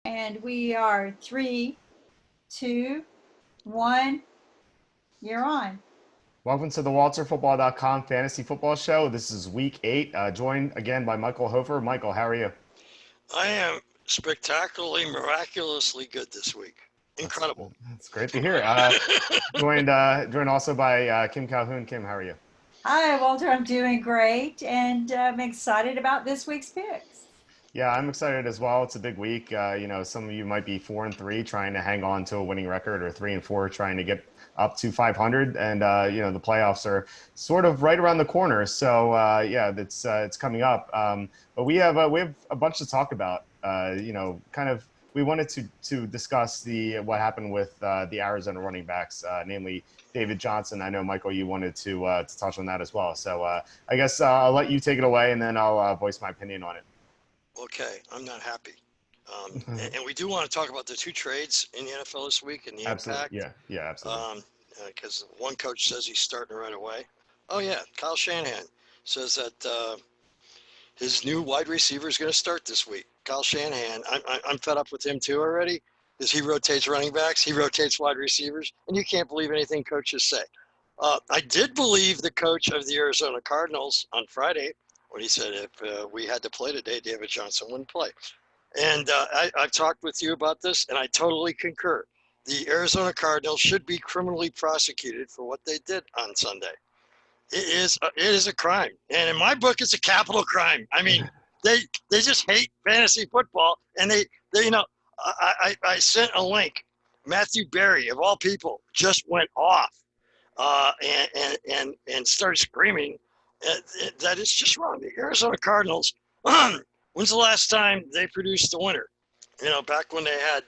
And we are 3, 2, 1. You're on. Welcome to the WalterFootball.com Fantasy Football Show. This is week 8, joined again by Michael Hofer. Michael, how are you? I am spectacularly, miraculously good this week. Incredible. That's great to hear. Joined also by Kim Calhoun. Kim, how are you? Hi, Walter. I'm doing great, and I'm excited about this week's picks. Yeah, I'm excited as well. It's a big week. Some of you might be 4-3 trying to hang on to a winning record, or 3-4 trying to get up to 500. And the playoffs are sort of right around the corner. So it's coming up. But we have a bunch to talk about. We wanted to discuss what happened with the Arizona running backs, namely David Johnson. I know, Michael, you wanted to touch on that as well. So I guess I'll let you take it away, and then I'll voice my opinion on it. Okay, I'm not happy. And we do want to talk about the 2 trades in the NFL this week and the impact. Yeah, absolutely. Because one coach says he's starting right away. Oh, yeah, Kyle Shanahan says that his new wide receiver is going to start this week. Kyle Shanahan, I'm fed up with him too already, because he rotates running backs, he rotates wide receivers, and you can't believe anything coaches say. I did believe the coach of the Arizona Cardinals on Friday when he said if we had to play today, David Johnson wouldn't play. And I've talked with you about this, and I totally concur. The Arizona Cardinals should be criminally prosecuted for what they did on Sunday. It is a crime, and in my book, it's a capital crime. I mean, they just hate fantasy football, and they I sent a link. Matthew Berry, of all people, just went off and started screaming that it's just wrong. The Arizona Cardinals, when's the last time they produced a winner? Back when they had,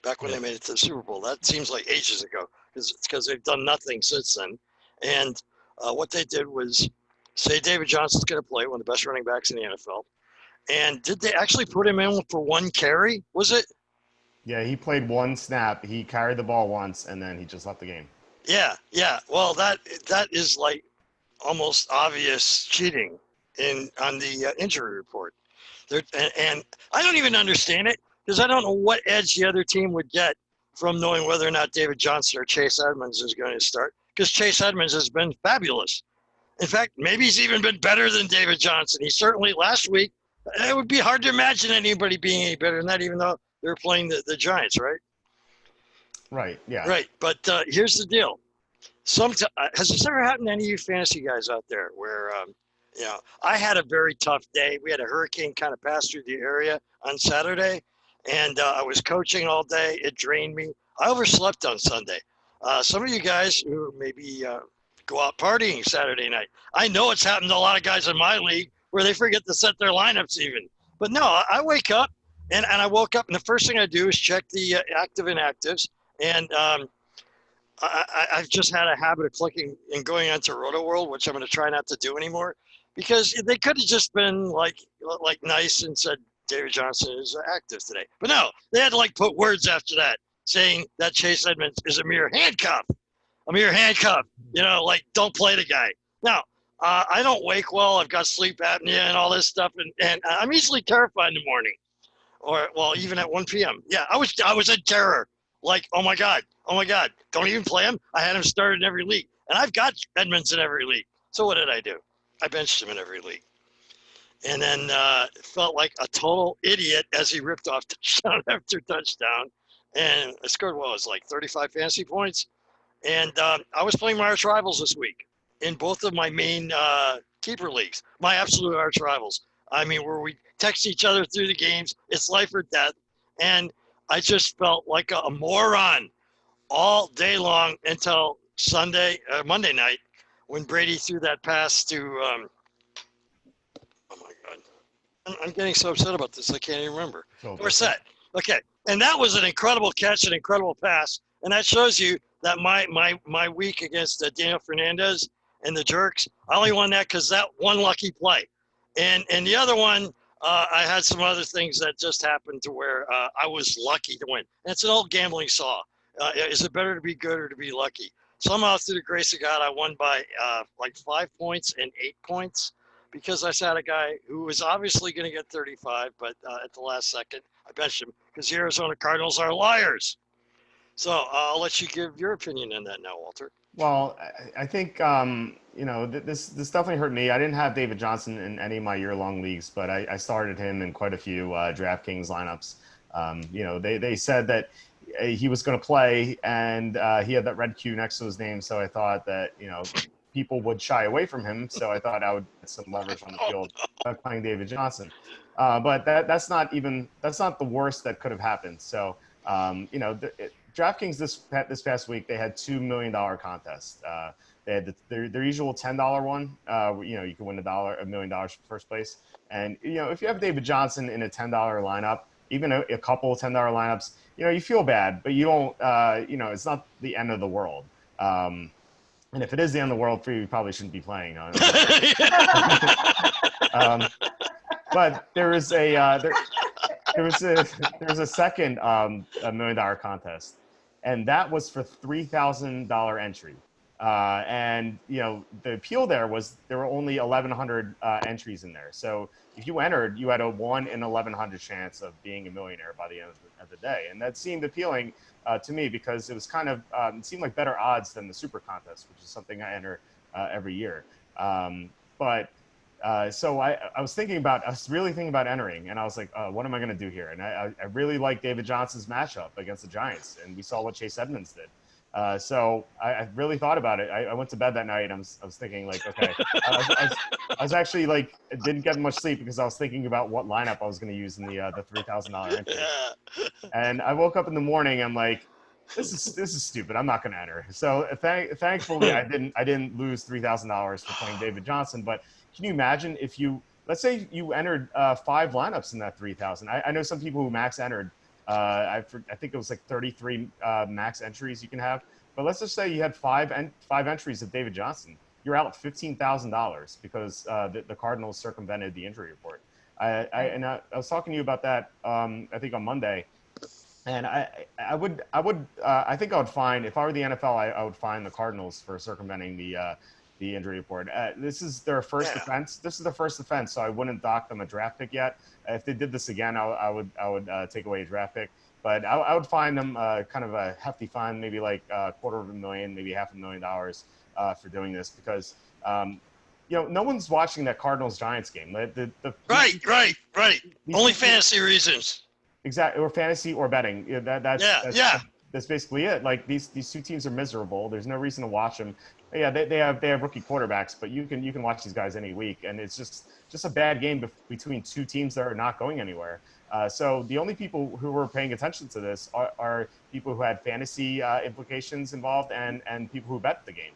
back when they made it to the Super Bowl. That seems like ages ago, because they've done nothing since then. And what they did was say David Johnson's going to play, one of the best running backs in the NFL. And did they actually put him in for 1 carry? Was it? Yeah, he played 1 snap. He carried the ball once, and then he just left the game. Yeah. Well, that is like almost obvious cheating on the injury report. And I don't even understand it, because I don't know what edge the other team would get from knowing whether or not David Johnson or Chase Edmonds is going to start, because Chase Edmonds has been fabulous. In fact, maybe he's even been better than David Johnson. He certainly last week, it would be hard to imagine anybody being any better than that, even though they're playing the Giants, right? Right, yeah. Right, but here's the deal. Has this ever happened to any of you fantasy guys out there where, I had a very tough day. We had a hurricane kind of pass through the area on Saturday, and I was coaching all day. It drained me. I overslept on Sunday. Some of you guys who maybe go out partying Saturday night, I know it's happened to a lot of guys in my league where they forget to set their lineups even. But no, I wake up, and I woke up, and the first thing I do is check the active inactives. And I've just had a habit of clicking and going onto Roto World, which I'm going to try not to do anymore, because they could have just been like nice and said David Johnson is active today. But no, they had to put words after that saying that Chase Edmonds is a mere handcuff. Don't play the guy. Now, I don't wake well. I've got sleep apnea and all this stuff, and I'm easily terrified in the morning, or even at 1 p.m. Yeah, I was in terror. Oh my God, don't even play him. I had him started in every league, and I've got Edmonds in every league. So what did I do? I benched him in every league. And then felt like a total idiot as he ripped off touchdown after touchdown. And I scored, it was 35 fantasy points. And I was playing my arch rivals this week in both of my main keeper leagues, my absolute arch rivals. I mean, where we text each other through the games. It's life or death. And I just felt like a moron all day long until Monday night, when Brady threw that pass to, oh my God, I'm getting so upset about this, I can't even remember. We're set. Okay, and that was an incredible catch, an incredible pass, and that shows you that my week against Daniel Fernandez and the Jerks, I only won that because that one lucky play. And the other one, I had some other things that just happened to where I was lucky to win. And it's an old gambling saw. Is it better to be good or to be lucky? Somehow, through the grace of God, I won by 5 points and 8 points. because I sat a guy who was obviously going to get 35, but at the last second, I benched him because the Arizona Cardinals are liars. So I'll let you give your opinion on that now, Walter. Well, I think this definitely hurt me. I didn't have David Johnson in any of my year-long leagues, but I started him in quite a few DraftKings lineups. They said that he was going to play, and he had that red Q next to his name, so I thought that people would shy away from him. So I thought I would get some leverage on the field by playing David Johnson. But that's not the worst that could have happened. So DraftKings this past week, they had $2 million contests. They had their usual $10 one. You can win $1 million for first place. And if you have David Johnson in a $10 lineup, even a couple of $10 lineups, you feel bad, but you don't. It's not the end of the world. And if it is the end of the world for you, you probably shouldn't be playing. But there was a second $1 million contest, and that was for $3,000 entry. And the appeal there were only 1,100 entries in there. So if you entered, you had a 1 in 1,100 chance of being a millionaire by the end of the day, and that seemed appealing to me because it was kind of it seemed like better odds than the super contest, which is something I enter every year. So I was really thinking about entering, and I was like, what am I going to do here? And I really like David Johnson's matchup against the Giants, and we saw what Chase Edmonds did. So I really thought about it. I went to bed that night. I was thinking like, okay, I was actually like, didn't get much sleep because I was thinking about what lineup I was going to use in the $3,000 entry. And I woke up in the morning. I'm like, this is stupid. I'm not going to enter. So thankfully, I didn't lose $3,000 for playing David Johnson. But can you imagine if let's say you entered 5 lineups in that 3,000? I know some people who max entered. I think it was like 33 max entries you can have. But let's just say you had five entries of David Johnson. You're out $15,000 because the Cardinals circumvented the injury report. I was talking to you about that. I think on Monday, and I think I would fine if I were the NFL. I would fine the Cardinals for circumventing the injury report. This is their first offense. This is their first offense, so I wouldn't dock them a draft pick yet. If they did this again, I would take away a draft pick. But I would fine them kind of a hefty fine, maybe like $250,000, maybe $500,000 for doing this because no one's watching that Cardinals Giants game. Right. Only fantasy reasons. Exactly, or fantasy or betting. That's basically it. Like these two teams are miserable. There's no reason to watch them. Yeah, they have rookie quarterbacks, but you can watch these guys any week, and it's just a bad game between two teams that are not going anywhere. So the only people who were paying attention to this are people who had fantasy implications involved and people who bet the game.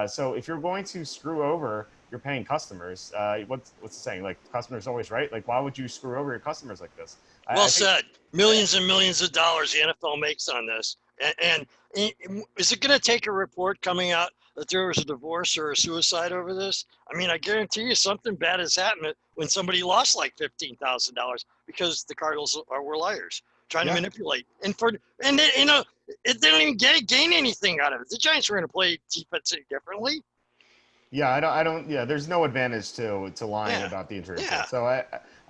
So if you're going to screw over your paying customers, what's the saying? Like, customers always right. Like, why would you screw over your customers like this? Well said. Millions and millions of dollars the NFL makes on this. And is it going to take a report coming out that there was a divorce or a suicide over this? I mean, I guarantee you something bad has happened when somebody lost like $15,000 because the Cardinals were liars trying to manipulate. And they don't even gain anything out of it. The Giants were going to play defense differently. Yeah, I don't. Yeah, there's no advantage to lying about the injury report. So I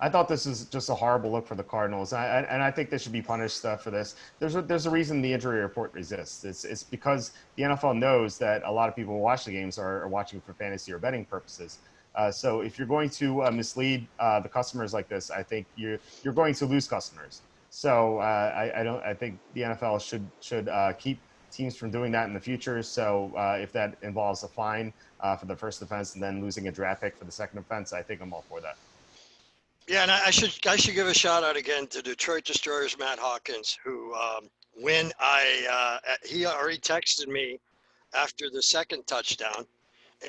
thought this is just a horrible look for the Cardinals, and I think they should be punished for this. There's a reason the injury report exists. It's because the NFL knows that a lot of people who watch the games are watching for fantasy or betting purposes. So if you're going to mislead the customers like this, I think you're going to lose customers. So I think the NFL should keep teams from doing that in the future. So if that involves a fine for the first offense and then losing a draft pick for the second offense, I think I'm all for that. Yeah, and I should give a shout out again to Detroit Destroyers Matt Hawkins, who he already texted me after the second touchdown,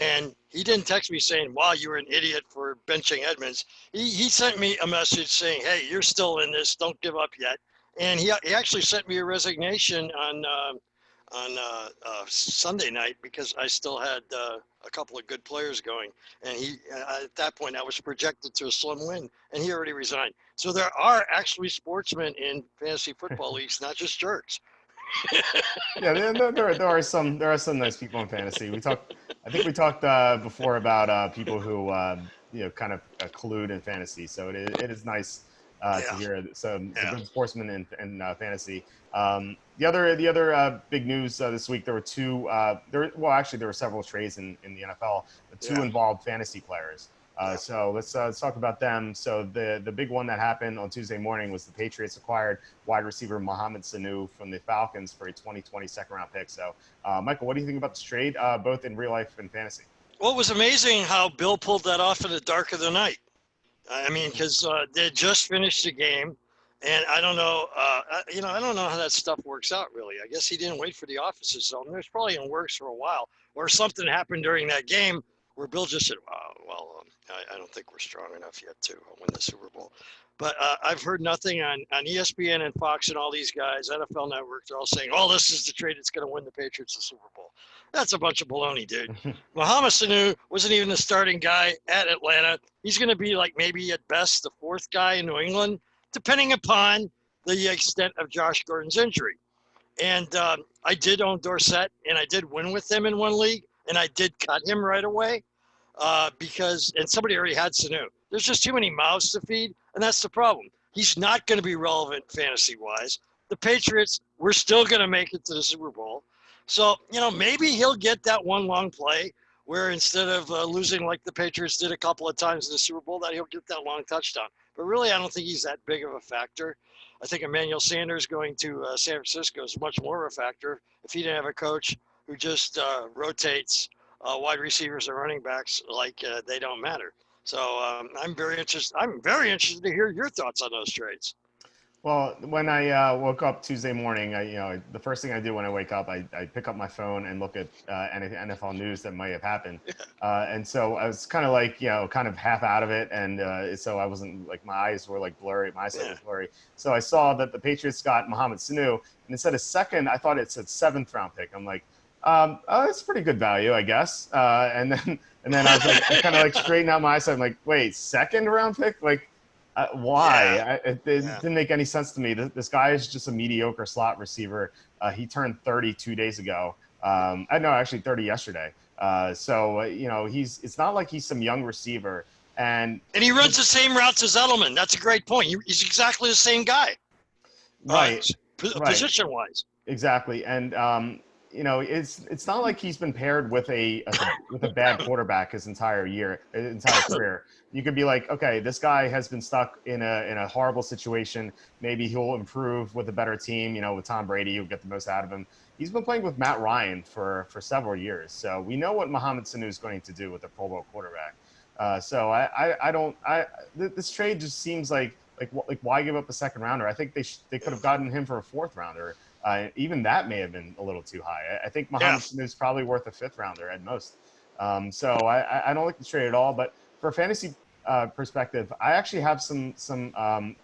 and he didn't text me saying, "Wow, you were an idiot for benching Edmonds." He sent me a message saying, "Hey, you're still in this. Don't give up yet." And he actually sent me a resignation on Sunday night because I still had a couple of good players going, and at that point I was projected to a slim win, and he already resigned. So there are actually sportsmen in fantasy football leagues, not just jerks. Yeah, there are some nice people in fantasy. I think we talked before about people who kind of collude in fantasy. So it is nice to Yeah. hear some Yeah. good sportsmen in fantasy. The other big news this week, there were two. Actually, there were several trades in the NFL. The two Yeah. involved fantasy players. Yeah. So let's talk about them. So the big one that happened on Tuesday morning was the Patriots acquired wide receiver Mohamed Sanu from the Falcons for a 2020 second round pick. So Michael, what do you think about this trade, both in real life and fantasy? Well, it was amazing how Bill pulled that off in the dark of the night. I mean, because they just finished the game, and I don't know, I don't know how that stuff works out really. I guess he didn't wait for the offices zone. There's probably in works for a while, or something happened during that game where Bill just said, I don't think we're strong enough yet to win the Super Bowl. But I've heard nothing on ESPN and Fox and all these guys, NFL Network. They're all saying, "Oh, this is the trade that's going to win the Patriots the Super Bowl." That's a bunch of baloney, dude. Mohamed Sanu wasn't even the starting guy at Atlanta. He's going to be like maybe at best the fourth guy in New England, depending upon the extent of Josh Gordon's injury. And I did own Dorsett, and I did win with him in one league, and I did cut him right away because somebody already had Sanu. There's just too many mouths to feed, and that's the problem. He's not going to be relevant fantasy-wise. The Patriots, we're still going to make it to the Super Bowl. So, maybe he'll get that one long play where instead of losing like the Patriots did a couple of times in the Super Bowl, that he'll get that long touchdown. But really, I don't think he's that big of a factor. I think Emmanuel Sanders going to San Francisco is much more of a factor if he didn't have a coach who just rotates wide receivers and running backs like they don't matter. So I'm very interested. I'm very interested to hear your thoughts on those trades. Well, when I woke up Tuesday morning, the first thing I do when I wake up, I pick up my phone and look at any NFL news that might have happened. And so I was kind of like, kind of half out of it. And so I wasn't like, my eyes were like blurry. My eyesight was blurry. So I saw that the Patriots got Mohamed Sanu, and instead of second, I thought it said 7th round pick. I'm like, oh, that's pretty good value, I guess. And then I was like, I kind of like straightened out my eyesight. I'm like, wait, 2nd round pick? Like, why? Yeah. It didn't make any sense to me. This guy is just a mediocre slot receiver. He turned 30 2 days ago. Actually 30 yesterday. It's not like he's some young receiver. And he runs the same routes as Edelman. That's a great point. He's exactly the same guy. Right. Position-wise. Exactly. And it's not like he's been paired with a bad quarterback his entire career. You could be like, okay, this guy has been stuck in a horrible situation. Maybe he'll improve with a better team. With Tom Brady, you'll get the most out of him. He's been playing with Matt Ryan for several years, so we know what Mohamed Sanu is going to do with a Pro Bowl quarterback. This trade just seems like why give up a 2nd rounder? I think they could have gotten him for a 4th rounder. Even that may have been a little too high. I think Mohamed Sanu is probably worth a 5th rounder at most. So I don't like the trade at all. But for a fantasy perspective, I actually have some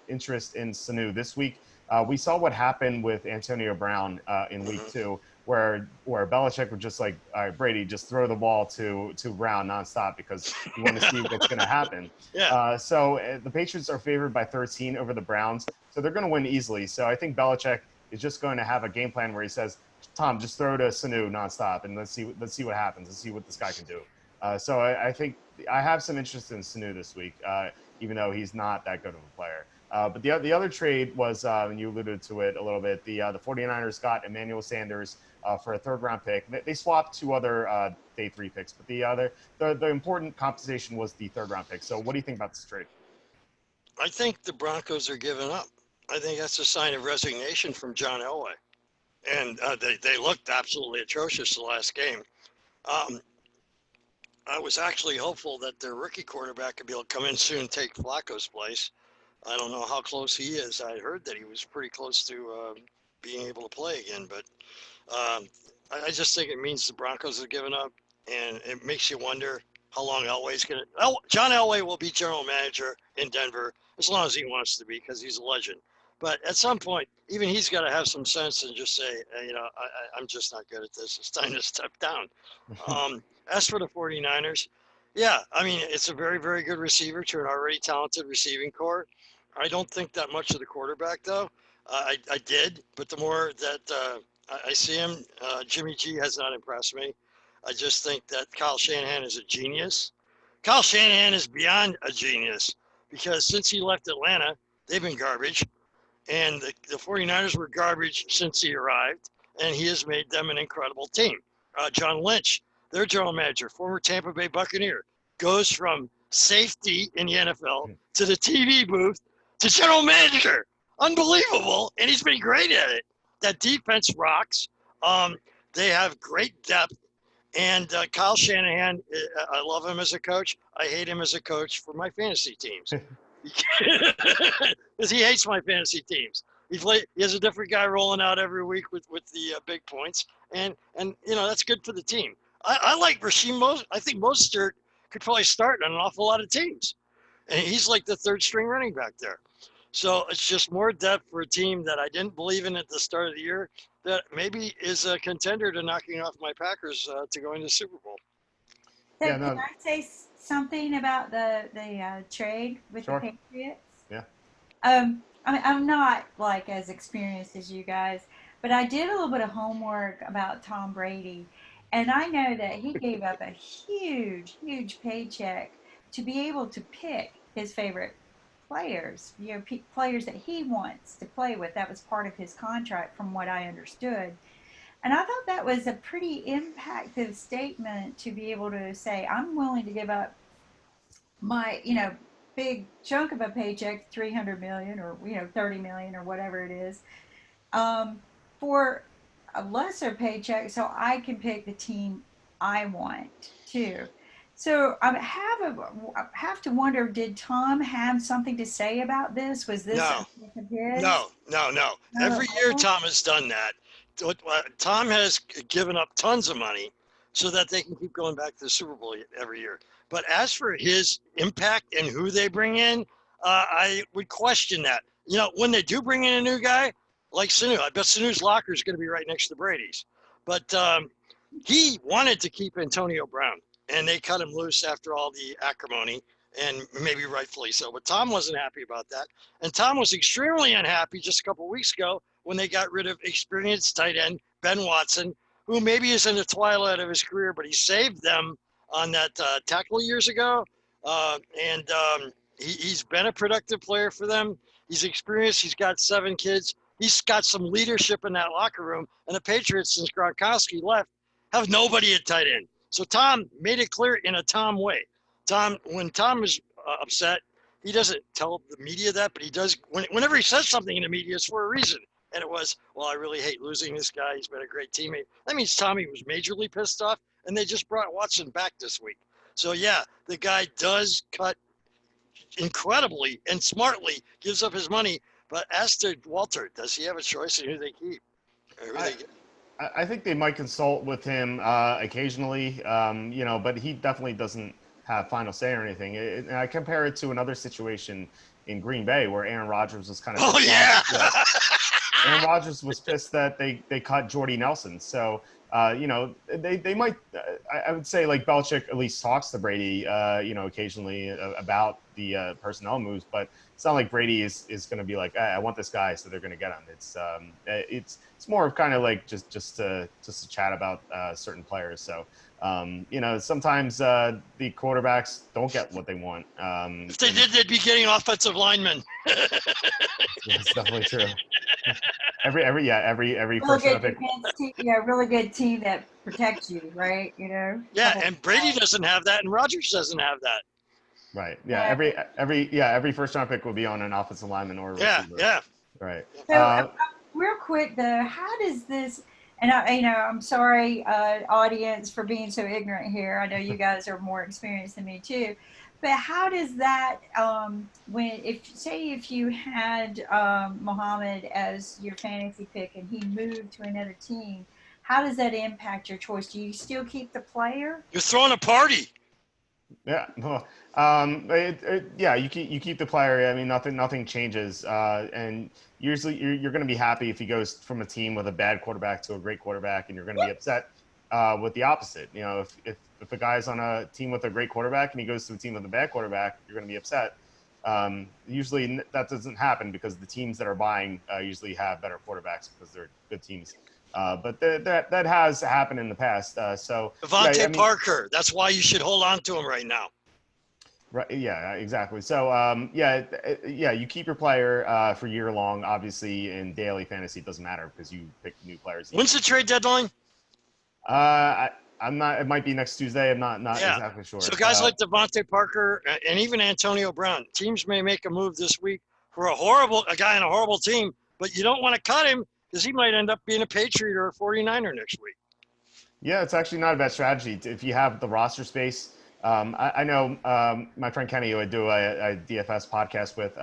interest in Sanu this week. We saw what happened with Antonio Brown in week 2, where Belichick would just like, all right, Brady, just throw the ball to Brown nonstop because you want to see what's going to happen. The Patriots are favored by 13 over the Browns, so they're going to win easily. So I think Belichick is just going to have a game plan where he says, Tom, just throw to Sanu nonstop, and let's see what happens. Let's see what this guy can do. So I think I have some interest in Sanu this week, even though he's not that good of a player. But the other trade was, and you alluded to it a little bit, the 49ers got Emmanuel Sanders for a 3rd round pick. They swapped 2 other day 3 picks, but the important compensation was the 3rd round pick. So what do you think about this trade? I think the Broncos are giving up. I think that's a sign of resignation from John Elway. And they looked absolutely atrocious the last game. I was actually hopeful that their rookie quarterback could be able to come in soon and take Flacco's place. I don't know how close he is. I heard that he was pretty close to being able to play again. But I just think it means the Broncos have given up. And it makes you wonder how long Elway's going to – John Elway will be general manager in Denver as long as he wants to be because he's a legend. But at some point, even he's got to have some sense and just say, I'm just not good at this. It's time to step down. As for the 49ers, it's a very, very good receiver to an already talented receiving core. I don't think that much of the quarterback, though. I did, but the more that I see him, Jimmy G has not impressed me. I just think that Kyle Shanahan is a genius. Kyle Shanahan is beyond a genius because since he left Atlanta, they've been garbage. And the 49ers were garbage since he arrived, and he has made them an incredible team. John Lynch, their general manager, former Tampa Bay Buccaneer, goes from safety in the NFL to the TV booth to general manager. Unbelievable, and he's been great at it. That defense rocks. They have great depth. And Kyle Shanahan, I love him as a coach. I hate him as a coach for my fantasy teams. Because he hates my fantasy teams. He has a different guy rolling out every week with the big points, and that's good for the team. I like Rasheem Mostert. I think Mostert could probably start on an awful lot of teams, and he's like the third string running back there. So it's just more depth for a team that I didn't believe in at the start of the year that maybe is a contender to knocking off my Packers to go into the Super Bowl. So Yeah, no. can I say something about the trade with Sure. the Patriots? Yeah. I'm not like as experienced as you guys, but I did a little bit of homework about Tom Brady, and I know that he gave up a huge, huge paycheck to be able to pick his favorite players, players that he wants to play with. That was part of his contract, from what I understood. And I thought that was a pretty impactful statement to be able to say, I'm willing to give up my, big chunk of a paycheck, 300 million or, 30 million or whatever it is, um, for a lesser paycheck so I can pick the team I want to. So I have to wonder, did Tom have something to say about this? Was this No, a pick of his? no. No, Every year no? Tom has done that. Tom has given up tons of money so that they can keep going back to the Super Bowl every year. But as for his impact and who they bring in, I would question that. When they do bring in a new guy like Sanu, I bet Sanu's locker is going to be right next to Brady's. But he wanted to keep Antonio Brown, and they cut him loose after all the acrimony, and maybe rightfully so. But Tom wasn't happy about that. And Tom was extremely unhappy just a couple of weeks ago when they got rid of experienced tight end Ben Watson, who maybe is in the twilight of his career, but he saved them on that tackle years ago. He's been a productive player for them. He's experienced. He's got 7 kids. He's got some leadership in that locker room. And the Patriots, since Gronkowski left, have nobody at tight end. So Tom made it clear in a Tom way. When Tom is upset, he doesn't tell the media that, but he does. Whenever he says something in the media, it's for a reason. And it was, well, I really hate losing this guy. He's been a great teammate. That means Tommy was majorly pissed off, and they just brought Watson back this week. So, yeah, the guy does cut incredibly and smartly, gives up his money. But as to Walter, does he have a choice in who they keep? I think they might consult with him occasionally, but he definitely doesn't have final say or anything. And I compare it to another situation in Green Bay where Aaron Rodgers was kind of Aaron Rodgers was pissed that they cut Jordy Nelson. So, they might, I would say, like, Belichick at least talks to Brady, occasionally about the personnel moves, but it's not like Brady is going to be like, I want this guy, so they're going to get him. It's more of kind of like just to chat about certain players. So, sometimes the quarterbacks don't get what they want. If they did, they'd be getting offensive linemen. That's definitely true. Every Really first good round pick. defense team, really good team that protects you, right? Yeah, and Brady doesn't have that, and Rodgers doesn't have that. Right. Yeah. Every first round pick will be on an offensive lineman or a receiver. Yeah. Right. So, real quick though, how does this? And I'm sorry, audience, for being so ignorant here. I know you guys are more experienced than me too. But how does that, if you had Muhammad as your fantasy pick and he moved to another team, how does that impact your choice? Do you still keep the player? You're throwing a party. Yeah. Well, you keep the player. I mean, nothing changes. And usually you're going to be happy if he goes from a team with a bad quarterback to a great quarterback, and you're going to be upset with the opposite. If a guy's on a team with a great quarterback and he goes to a team with a bad quarterback, you're going to be upset. Usually that doesn't happen because the teams that are buying usually have better quarterbacks because they're good teams. But that has happened in the past. Devontae Parker. That's why you should hold on to him right now. Right. Yeah, exactly. So, yeah, you keep your player for year long. Obviously, in daily fantasy, it doesn't matter because you pick new players When's each the week. trade deadline? Uh, I, I'm not. It might be next Tuesday. I'm not Yeah. exactly So sure. guys like Devontae Parker and even Antonio Brown, teams may make a move this week for a guy on a horrible team, but you don't want to cut him because he might end up being a Patriot or a 49er next week. Yeah, it's actually not a bad strategy if you have the roster space. I know my friend Kenny, who I do a DFS podcast with,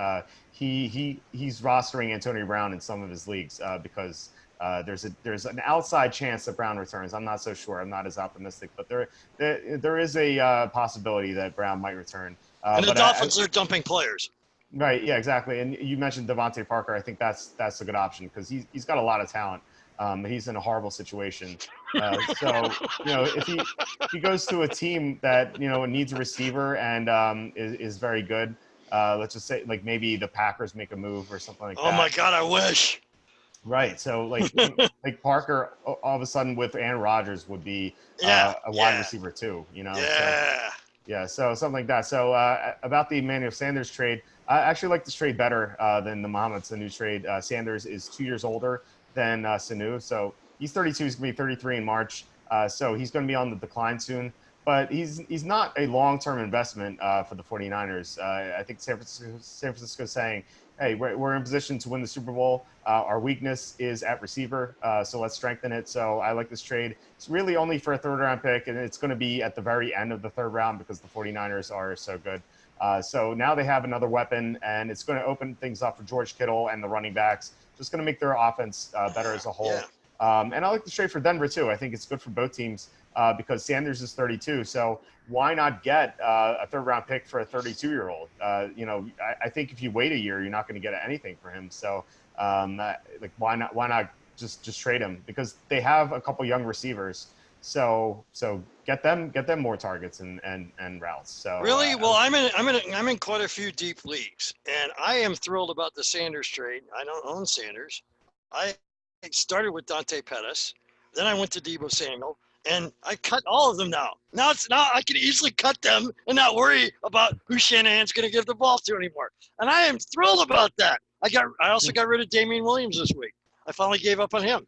he's rostering Antonio Brown in some of his leagues because there's an outside chance that Brown returns. I'm not so sure. I'm not as optimistic, but there is a possibility that Brown might return. And the But Dolphins are dumping players. Right, yeah, exactly. And you mentioned Devontae Parker. I think that's a good option because he's got a lot of talent. He's in a horrible situation. So if he goes to a team that needs a receiver and is very good, let's just say like maybe the Packers make a move or something like Oh my that. God, I wish. Right. So like Parker all of a sudden with Aaron Rodgers would be Yeah, a wide yeah, receiver too. So. yeah. Yeah, so something like that. So about the Emmanuel Sanders trade, I actually like this trade better than the Mohamed Sanu trade. Sanders is 2 years older than Sanu, so he's 32. He's going to be 33 in March, so he's going to be on the decline soon. But he's not a long-term investment for the 49ers. I think San Francisco is saying, hey, we're in position to win the Super Bowl. Our weakness is at receiver, so let's strengthen it. So I like this trade. It's really only for a third-round pick, and it's going to be at the very end of the third round because the 49ers are so good. So now they have another weapon, and it's going to open things up for George Kittle and the running backs. Just going to make their offense better as a Yeah. whole. And I like the trade for Denver, too. I think it's good for both teams because Sanders is 32. So why not get a third-round pick for a 32-year-old? I think if you wait a year, you're not going to get anything for him. So like why not just trade him because they have a couple young receivers. So get them more targets and routes. So Really? Well, I'm in quite a few deep leagues, and I am thrilled about the Sanders trade. I don't own Sanders. I started with Dante Pettis, then I went to Debo Samuel, and I cut all of them now. Now I can easily cut them and not worry about who Shanahan's going to give the ball to anymore. And I am thrilled about that. I also got rid of Damian Williams this week. I finally gave up on him.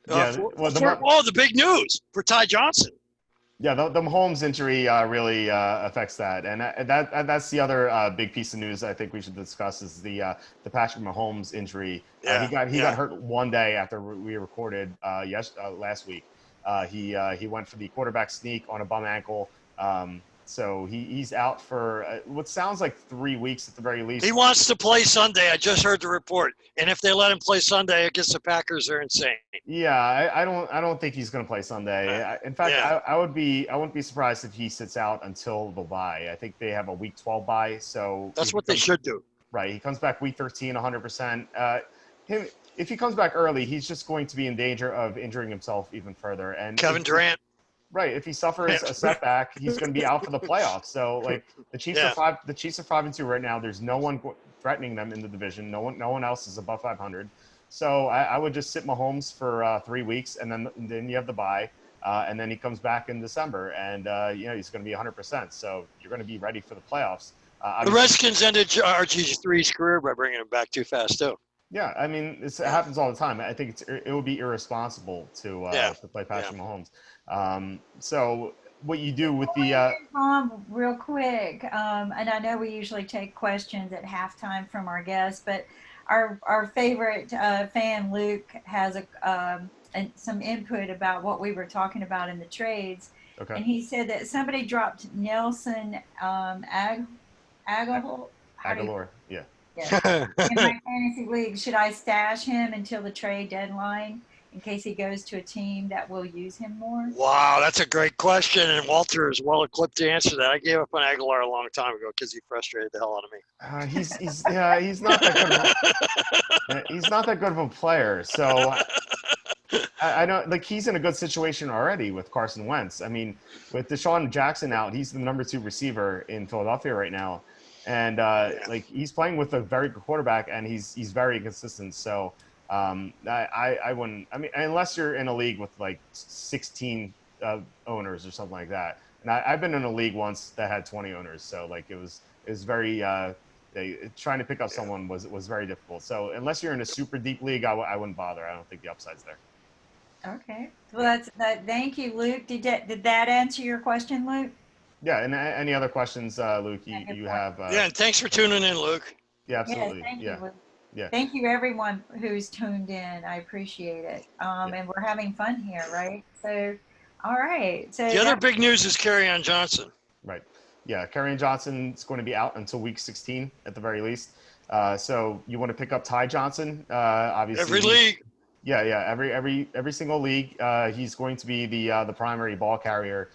yeah, well The big news for Ty Johnson. yeah, the Mahomes injury really affects that, and that's the other big piece of news I think we should discuss is the Patrick Mahomes injury. He got hurt one day after we recorded last week. He went for the quarterback sneak on a bum ankle. So he's out for what sounds like 3 weeks at the very least. He wants to play Sunday. I just heard the report, and if they let him play Sunday against the Packers, they're insane. Yeah, I don't think he's going to play Sunday. In fact, I wouldn't be surprised if he sits out until the bye. I think they have a week 12 bye, so That's what they should do. Right, he comes back week 13, 100%. If he comes back early, he's just going to be in danger of injuring himself even further. And Kevin Durant. Right, if he suffers a setback, he's going to be out for the playoffs. So, like the Chiefs are 5-2 right now. There's no one threatening them in the division. No one else is above 500. So I would just sit Mahomes for 3 weeks, and then you have the bye, and then he comes back in December, and he's going to be 100%. So you're going to be ready for the playoffs. The Redskins ended RG3's career by bringing him back too fast too. Yeah, I mean, it happens all the time. I think it would be irresponsible to play Patrick Mahomes. So what you do with the Tom, real quick, and I know we usually take questions at halftime from our guests, but our favorite fan Luke has some input about what we were talking about in the trades, and he said that somebody dropped Nelson Aguilar. Aguilar, yeah. Yes. In my fantasy league, should I stash him until the trade deadline in case he goes to a team that will use him more? Wow, that's a great question, and Walter is well equipped to answer that. I gave up on Aguilar a long time ago because he frustrated the hell out of me. He's not that good. He's not that good of a player. So I don't like he's in a good situation already with Carson Wentz. I mean, with Deshaun Jackson out, he's the number 2 receiver in Philadelphia right now. And like he's playing with a very good quarterback, and he's very consistent. So I wouldn't. I mean, unless you're in a league with like 16 owners or something like that, Now, I've been in a league once that had 20 owners, so like it was very trying to pick up someone was very difficult. So unless you're in a super deep league, I wouldn't bother. I don't think the upside's there. Okay. Well, Yeah. that's that. Thank you, Luke. Did that answer your question, Luke? Yeah. And any other questions, Luke? Yeah, good You point. have? Yeah, and thanks for tuning in, Luke. Yeah, Yes, absolutely. thank you, Yeah. Luke. Yeah. Thank you, everyone who's tuned in. I appreciate it. Yeah. And we're having fun here, right? So, all right. The So other that big news is Kerryon Johnson. Right. Yeah. Kerryon Johnson's going to be out until week 16 at the very least. So you want to pick up Ty Johnson? Obviously, Every league. Yeah, yeah. Every single league, he's going to be the primary ball carrier.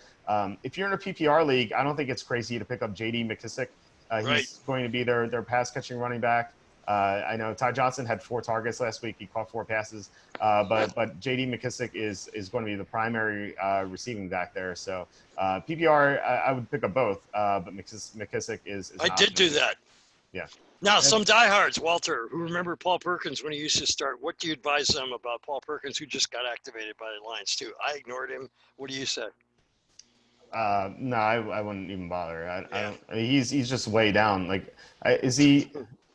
If you're in a PPR league, I don't think it's crazy to pick up J.D. McKissick. Right. He's going to be their pass catching running back. I know Ty Johnson had 4 targets last week. He caught 4 passes. But J.D. McKissick is going to be the primary receiving back there. So PPR, I would pick up both. But McKissick is I did do that. Yeah. Now, And- some diehards, Walter, who remember Paul Perkins when he used to start, what do you advise them about Paul Perkins, who just got activated by the Lions, too? I ignored him. What do you say? No, I wouldn't even bother. I Yeah. don't. I mean, he's just way down. Like, is he?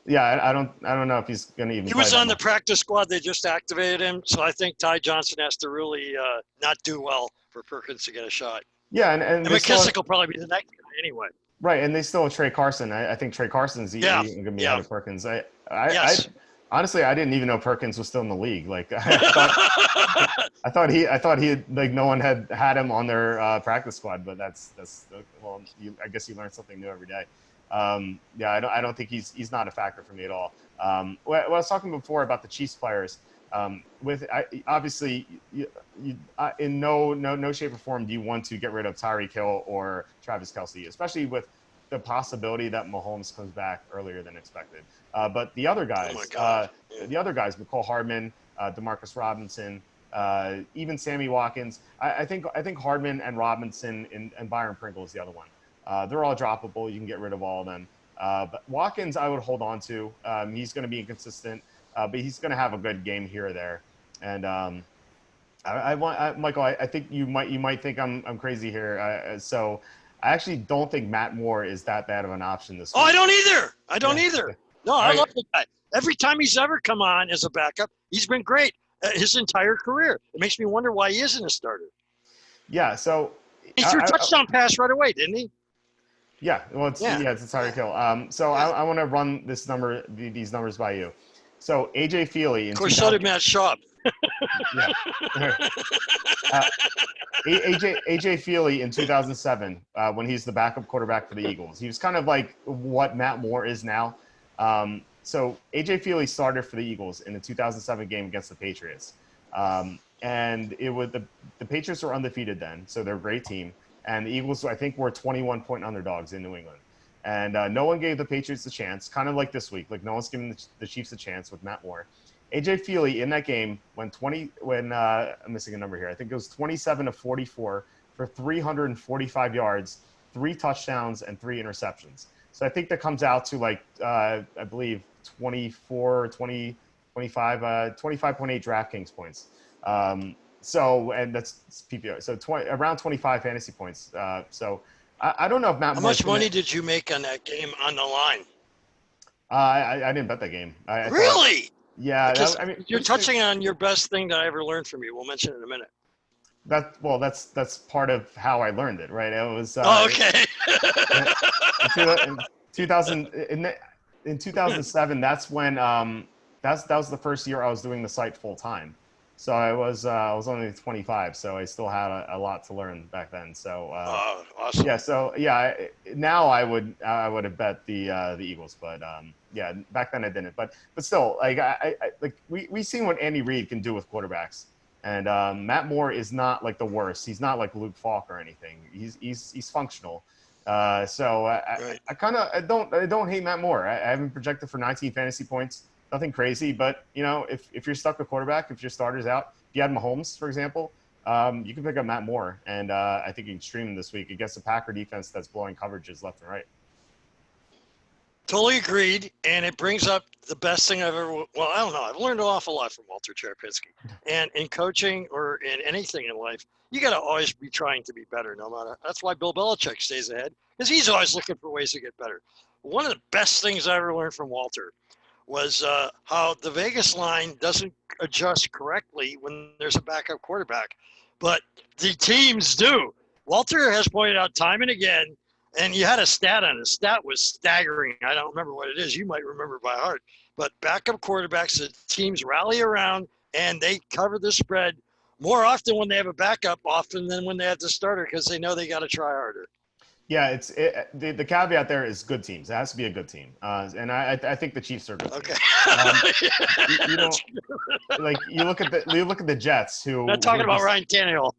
Yeah, I don't know if he's gonna even. He play was that on the much. practice squad. They just activated him. So I think Ty Johnson has to really not do well for Perkins to get a shot. Yeah, and And they still McKissick will probably be the next guy anyway. right, and they still have Trey Carson. I think Trey Carson's Yeah, even gonna be yeah. ahead of Perkins. Yes. Honestly, I didn't even know Perkins was still in the league. Like, I thought he had, like, no one had him on their practice squad. But that's well, I guess you learn something new every day. Yeah, I don't think he's not a factor for me at all. Well, I was talking before about the Chiefs players. Obviously, in no shape or form do you want to get rid of Tyreek Hill or Travis Kelce, especially with the possibility that Mahomes comes back earlier than expected. But the other guys, Oh my God. McCole Hardman, Demarcus Robinson, even Sammy Watkins. I think Hardman and Robinson and Byron Pringle is the other one. They're all droppable. You can get rid of all of them. But Watkins, I would hold on to. He's going to be inconsistent, but he's going to have a good game here or there. And Michael, I think you might think I'm crazy here. So I actually don't think Matt Moore is that bad of an option this week. Oh, I don't either. I don't Yeah. either. No, I love the guy. Every time he's ever come on as a backup, he's been great his entire career. It makes me wonder why he isn't a starter. Yeah. So He threw a touchdown pass right away, didn't he? Yeah. Well, it's a Tyreek Hill. So I want to run these numbers by you. So AJ Feely. Of course, so did Matt Schaub. Yeah. AJ Feely in 2007, when he's the backup quarterback for the Eagles, he was kind of like what Matt Moore is now. So AJ Feely started for the Eagles in the 2007 game against the Patriots, and it was the Patriots were undefeated then, so they're a great team, and the Eagles I think were 21-point underdogs in New England, and no one gave the Patriots a chance, kind of like this week, like no one's giving the Chiefs a chance with Matt Moore. AJ Feely in that game I'm missing a number here. I think it was 27 of 44 for 345 yards, 3 touchdowns, and 3 interceptions. So I think that comes out to like I believe 25.8 DraftKings points. So and that's PPR. So around 25 fantasy points. So I don't know if Matt. How much money did you make on that game on the line? I didn't bet that game. Really? Yeah, you're touching on your best thing that I ever learned from you. We'll mention it in a minute. That's part of how I learned it, right? It was okay. In 2007, that's when that was the first year I was doing the site full time. So I was only 25, so I still had a lot to learn back then. So awesome. Yeah, so yeah, now I would have bet the Eagles, but yeah, back then I didn't. But still, like we seen what Andy Reid can do with quarterbacks, and Matt Moore is not like the worst. He's not like Luke Falk or anything. He's functional. So I don't hate Matt Moore. I haven't projected for 19 fantasy points. Nothing crazy, but if you're stuck with quarterback, if your starter's out, if you had Mahomes, for example, you can pick up Matt Moore, and I think you can stream him this week against the Packer defense that's blowing coverages left and right. Totally agreed, and it brings up the best thing I've ever. Well, I don't know. I've learned an awful lot from Walter Cherpinski, and in coaching or in anything in life, You got to always be trying to be better, no matter. That's why Bill Belichick stays ahead, because he's always looking for ways to get better. One of the best things I ever learned from Walter was how the Vegas line doesn't adjust correctly when there's a backup quarterback, but the teams do. Walter has pointed out time and again, and you had a stat on it. The stat was staggering. I don't remember what it is. You might remember by heart. But backup quarterbacks, the teams rally around and they cover the spread more often when they have a backup often than when they have the starter because they know they got to try harder. Yeah, the caveat there is good teams. It has to be a good team, and I think the Chiefs are good. Okay. You know, like you look at the Jets, who not talking about Ryan Tannehill.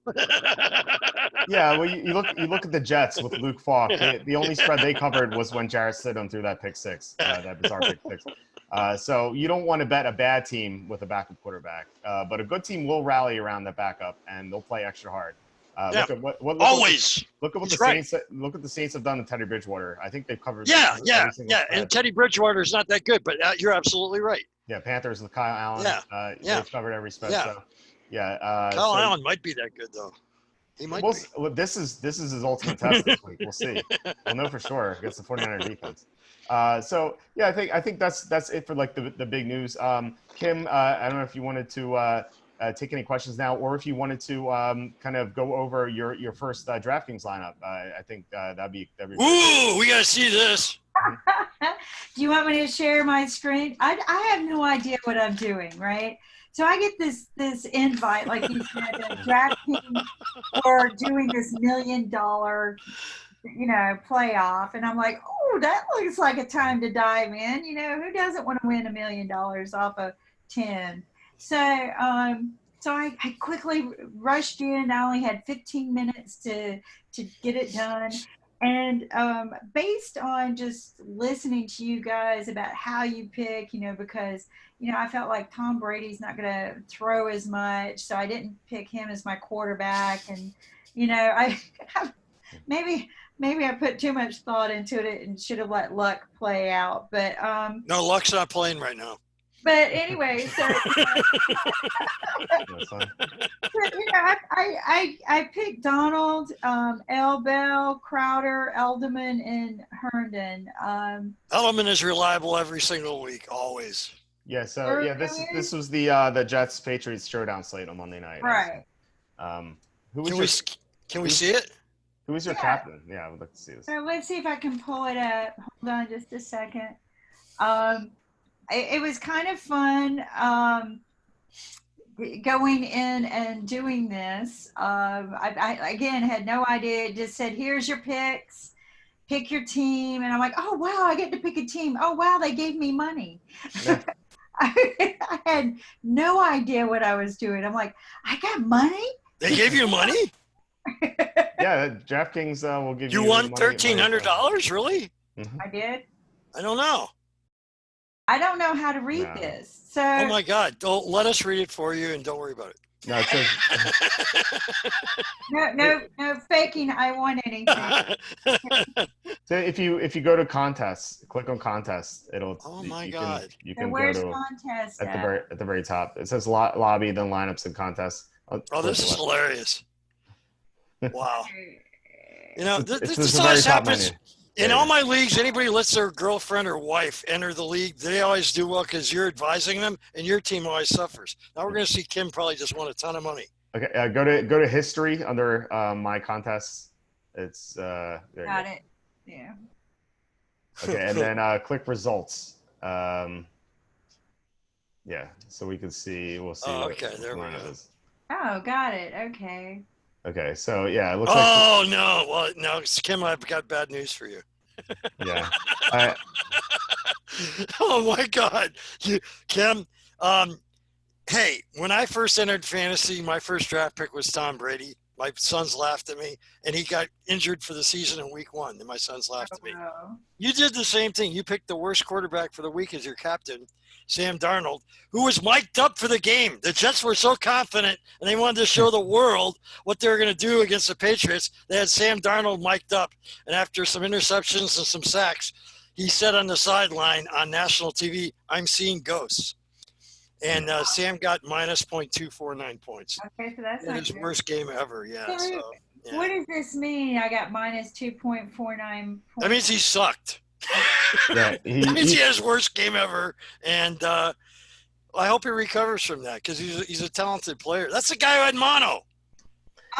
Yeah, well, you look at the Jets with Luke Falk. The only spread they covered was when Jarrett Stidham threw that pick six, that bizarre pick six. So you don't want to bet a bad team with a backup quarterback, but a good team will rally around the backup and they'll play extra hard. Look at what always. Look at what the Saints. Look at the Saints have done to Teddy Bridgewater. I think they've covered. Yeah. And Teddy Bridgewater is not that good, but you're absolutely right. Yeah, Panthers with Kyle Allen. They've covered every spread. Yeah. So, Kyle Allen might be that good though. He might be. Well, this is his ultimate test this week. We'll see. We'll know for sure against the 49er defense. I think that's it for like the big news. Kim, I don't know if you wanted to take any questions now, or if you wanted to kind of go over your first DraftKings lineup. I think that'd be. Ooh, we gotta see this. Do you want me to share my screen? I have no idea what I'm doing, right? So I get this invite, like you said, DraftKings for doing this $1 million, playoff, and I'm like, oh, that looks like a time to dive in. Who doesn't want to win $1 million off of 10? So I quickly rushed in. I only had 15 minutes to get it done. And based on just listening to you guys about how you pick, because, I felt like Tom Brady's not going to throw as much. So I didn't pick him as my quarterback. And, maybe I put too much thought into it and should have let luck play out. But no, luck's not playing right now. But anyway, so I picked Donald, L. Bell, Crowder, Elderman, and Herndon. Elderman is reliable every single week, always. Yeah. So this was the Jets Patriots showdown slate on Monday night. Right. Can we see it? Who was your captain? Yeah, I would like to see this. So let's see if I can pull it up. Hold on just a second. It was kind of fun going in and doing this. I again had no idea. It just said, here's your picks. Pick your team. And I'm like, oh, wow, I get to pick a team. Oh, wow, they gave me money. Yeah. I had no idea what I was doing. I'm like, I got money? They gave you money? Yeah, DraftKings will give you. You won $1,300, really? Mm-hmm. I did. I don't know. I don't know how to read this. So. Oh my God! Don't let us read it for you, and don't worry about it. No, it says. no faking. I won anything. So if you go to contests, click on contests. It'll. Oh my God! You can where's go to contest at the very top. It says lobby, then lineups and contests. This is hilarious. Wow. This always happens. In all my leagues, anybody lets their girlfriend or wife enter the league, they always do well because you're advising them, and your team always suffers. Now we're going to see Kim probably just won a ton of money. Okay, go to history under my contests. It's got it. Yeah. Okay, and then click results. Yeah, so we can see. We'll see. Okay, there we go. Oh, got it. Okay. Okay, so yeah, it looks like. Oh no! Well, no, Kim, I've got bad news for you. Yeah. Oh my God, Kim. Hey, when I first entered fantasy, my first draft pick was Tom Brady. My sons laughed at me, and he got injured for the season in week 1. And my sons laughed at me. You did the same thing. You picked the worst quarterback for the week as your captain, Sam Darnold, who was mic'd up for the game. The Jets were so confident, and they wanted to show the world what they were going to do against the Patriots. They had Sam Darnold mic'd up, and after some interceptions and some sacks, he said on the sideline on national TV, "I'm seeing ghosts." And Sam got minus 0.249 points. Okay, so that's In not his good. worst game ever. Yeah. So, yeah. What does this mean? I got minus 2.49 That points. means he sucked. Yeah, That means he had his worst game ever. And I hope he recovers from that because he's a talented player. That's the guy who had mono.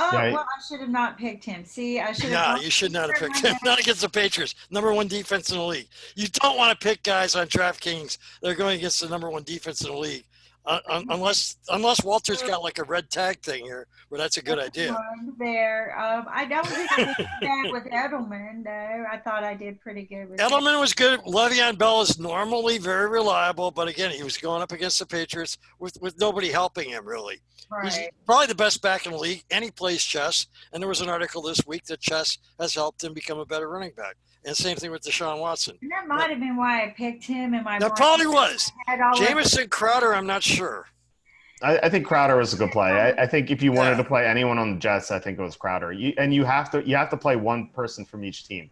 Oh, Yeah. well, I should have not picked him. See, I should have. Yeah, you should not have picked him. Not against the Patriots. Number 1 defense in the league. You don't want to pick guys on DraftKings that are going against the number 1 defense in the league. Unless Walter's got like a red tag thing here, where that's a good idea. There, I don't think I did bad with Edelman though. I thought I did pretty good with Edelman was good. Le'Veon Bell is normally very reliable, but again, he was going up against the Patriots with nobody helping him really. Right. He's probably the best back in the league, and he plays chess. And there was an article this week that chess has helped him become a better running back. And same thing with Deshaun Watson. And that might have been why I picked him in my. That probably was. Jamison Crowder, I'm not sure. I think Crowder was a good play. I think if you wanted to play anyone on the Jets, I think it was Crowder. You have to play one person from each team.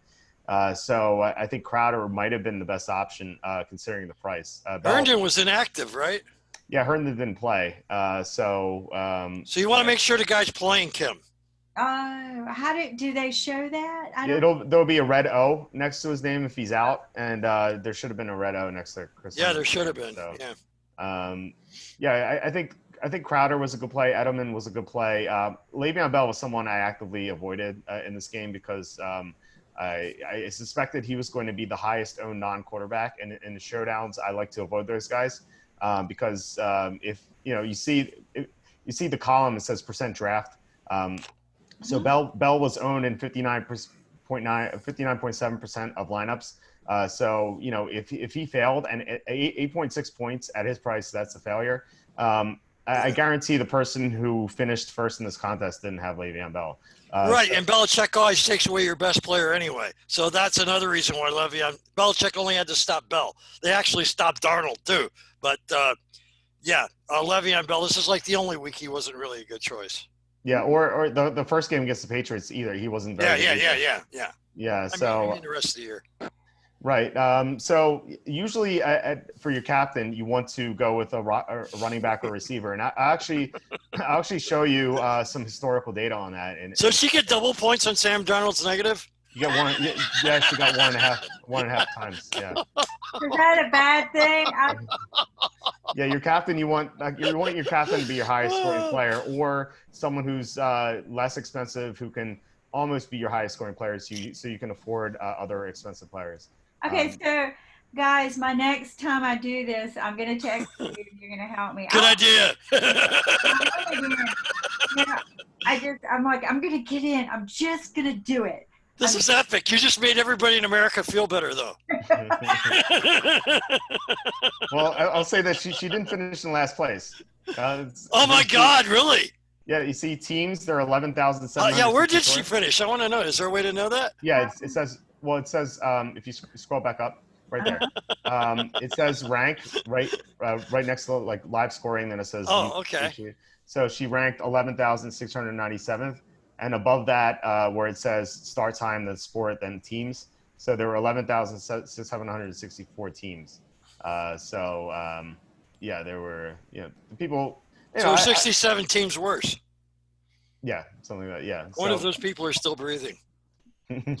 So I think Crowder might have been the best option considering the price. Herndon was inactive, right? Yeah, Herndon didn't play. So you want to make sure the guy's playing, Kim. Do they show that? There'll be a red O next to his name if he's out, and there should have been a red O next to Chris. Yeah, there should have been. So, yeah. I think Crowder was a good play. Edelman was a good play. Le'Veon Bell was someone I actively avoided in this game because I suspected he was going to be the highest owned non-quarterback, and in the showdowns, I like to avoid those guys because if you see the column, it says percent draft. So Bell was owned in 59.7% of lineups. So if he failed and 8.6 points at his price, that's a failure. I guarantee the person who finished first in this contest didn't have Le'Veon Bell. Right, and Belichick always takes away your best player anyway. So that's another reason why Belichick only had to stop Bell. They actually stopped Darnold too. But Le'Veon Bell, this is like the only week he wasn't really a good choice. Yeah, or the first game against the Patriots either. He wasn't very good. Yeah, so I mean the rest of the year. Right. So usually for your captain, you want to go with a running back or receiver. And I'll actually show you some historical data on that. So she get double points on Sam Darnold's negative? You got one. You actually got one and a half times. Yeah. Is that a bad thing? Yeah, your captain. You want your captain to be your highest scoring player, or someone who's less expensive who can almost be your highest scoring player, so you can afford other expensive players. Okay, so guys, my next time I do this, I'm gonna text you. You're gonna help me. Good idea. I'm like, I'm gonna get in. I'm just gonna do it. This is epic. You just made everybody in America feel better, though. Well, I'll say that she didn't finish in last place. Oh my God! Really? Yeah, you see teams, they're 11,700. Yeah, where did she finish? I want to know. Is there a way to know that? Yeah, it says if you scroll back up right there, it says rank right next to like live scoring. Then it says okay. So she ranked 11,697th, and above that where it says start time, then sport, then teams. So there were 11,764 teams. Yeah, there were people. So 67 teams worse. Yeah, something like that. Yeah. One of those people are still breathing. You know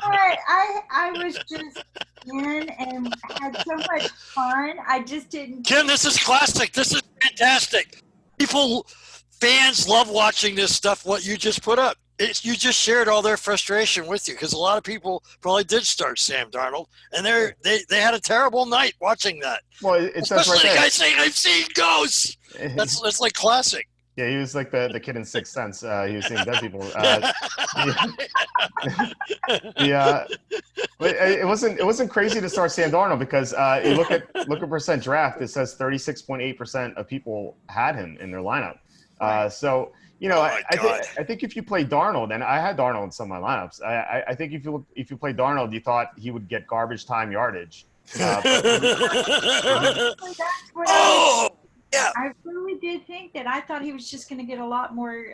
what? I was just in and had so much fun. I just didn't. Kim, this is classic. This is fantastic. Fans love watching this stuff. What you just put up. You just shared all their frustration with you because a lot of people probably did start Sam Darnold, and they had a terrible night watching that. Well, it says especially right there. The guy saying I've seen ghosts. That's like classic. Yeah, he was like the kid in Sixth Sense. He was seeing dead people. It wasn't crazy to start Sam Darnold because you look at percent draft. It says 36.8% of people had him in their lineup. So I think if you play Darnold, and I had Darnold in some of my lineups. I think if you play Darnold, you thought he would get garbage time yardage. Yeah. I really did think that. I thought he was just going to get a lot more.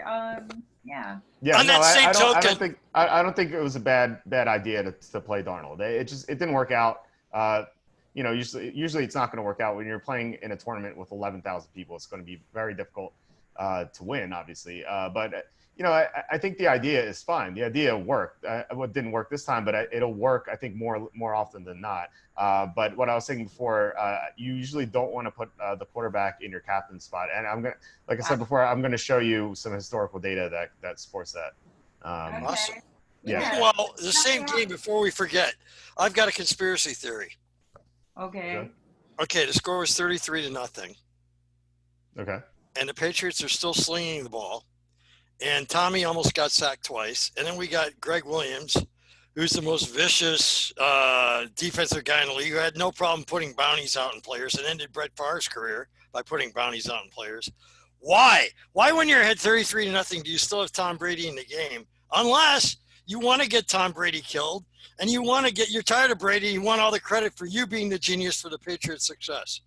Yeah. On that same token, I don't think it was a bad idea to play Darnold. It didn't work out. usually it's not going to work out when you're playing in a tournament with 11,000 people. It's going to be very difficult to win, obviously. But I think the idea is fine. The idea worked. What didn't work this time, but it'll work, I think, more often than not. But what I was saying before, you usually don't want to put the quarterback in your captain spot. And like I said before, I'm going to show you some historical data that supports that. Awesome. Okay. Yeah. Yeah. Well, the same game, before we forget, I've got a conspiracy theory. Okay. Okay, the score was 33-0. Okay. And the Patriots are still slinging the ball. And Tommy almost got sacked twice. And then we got Greg Williams, who's the most vicious defensive guy in the league, who had no problem putting bounties out on players and ended Brett Favre's career by putting bounties out on players. Why? Why, when you're ahead 33-0, do you still have Tom Brady in the game? Unless you want to get Tom Brady killed and you're tired of Brady. You want all the credit for you being the genius for the Patriots' success.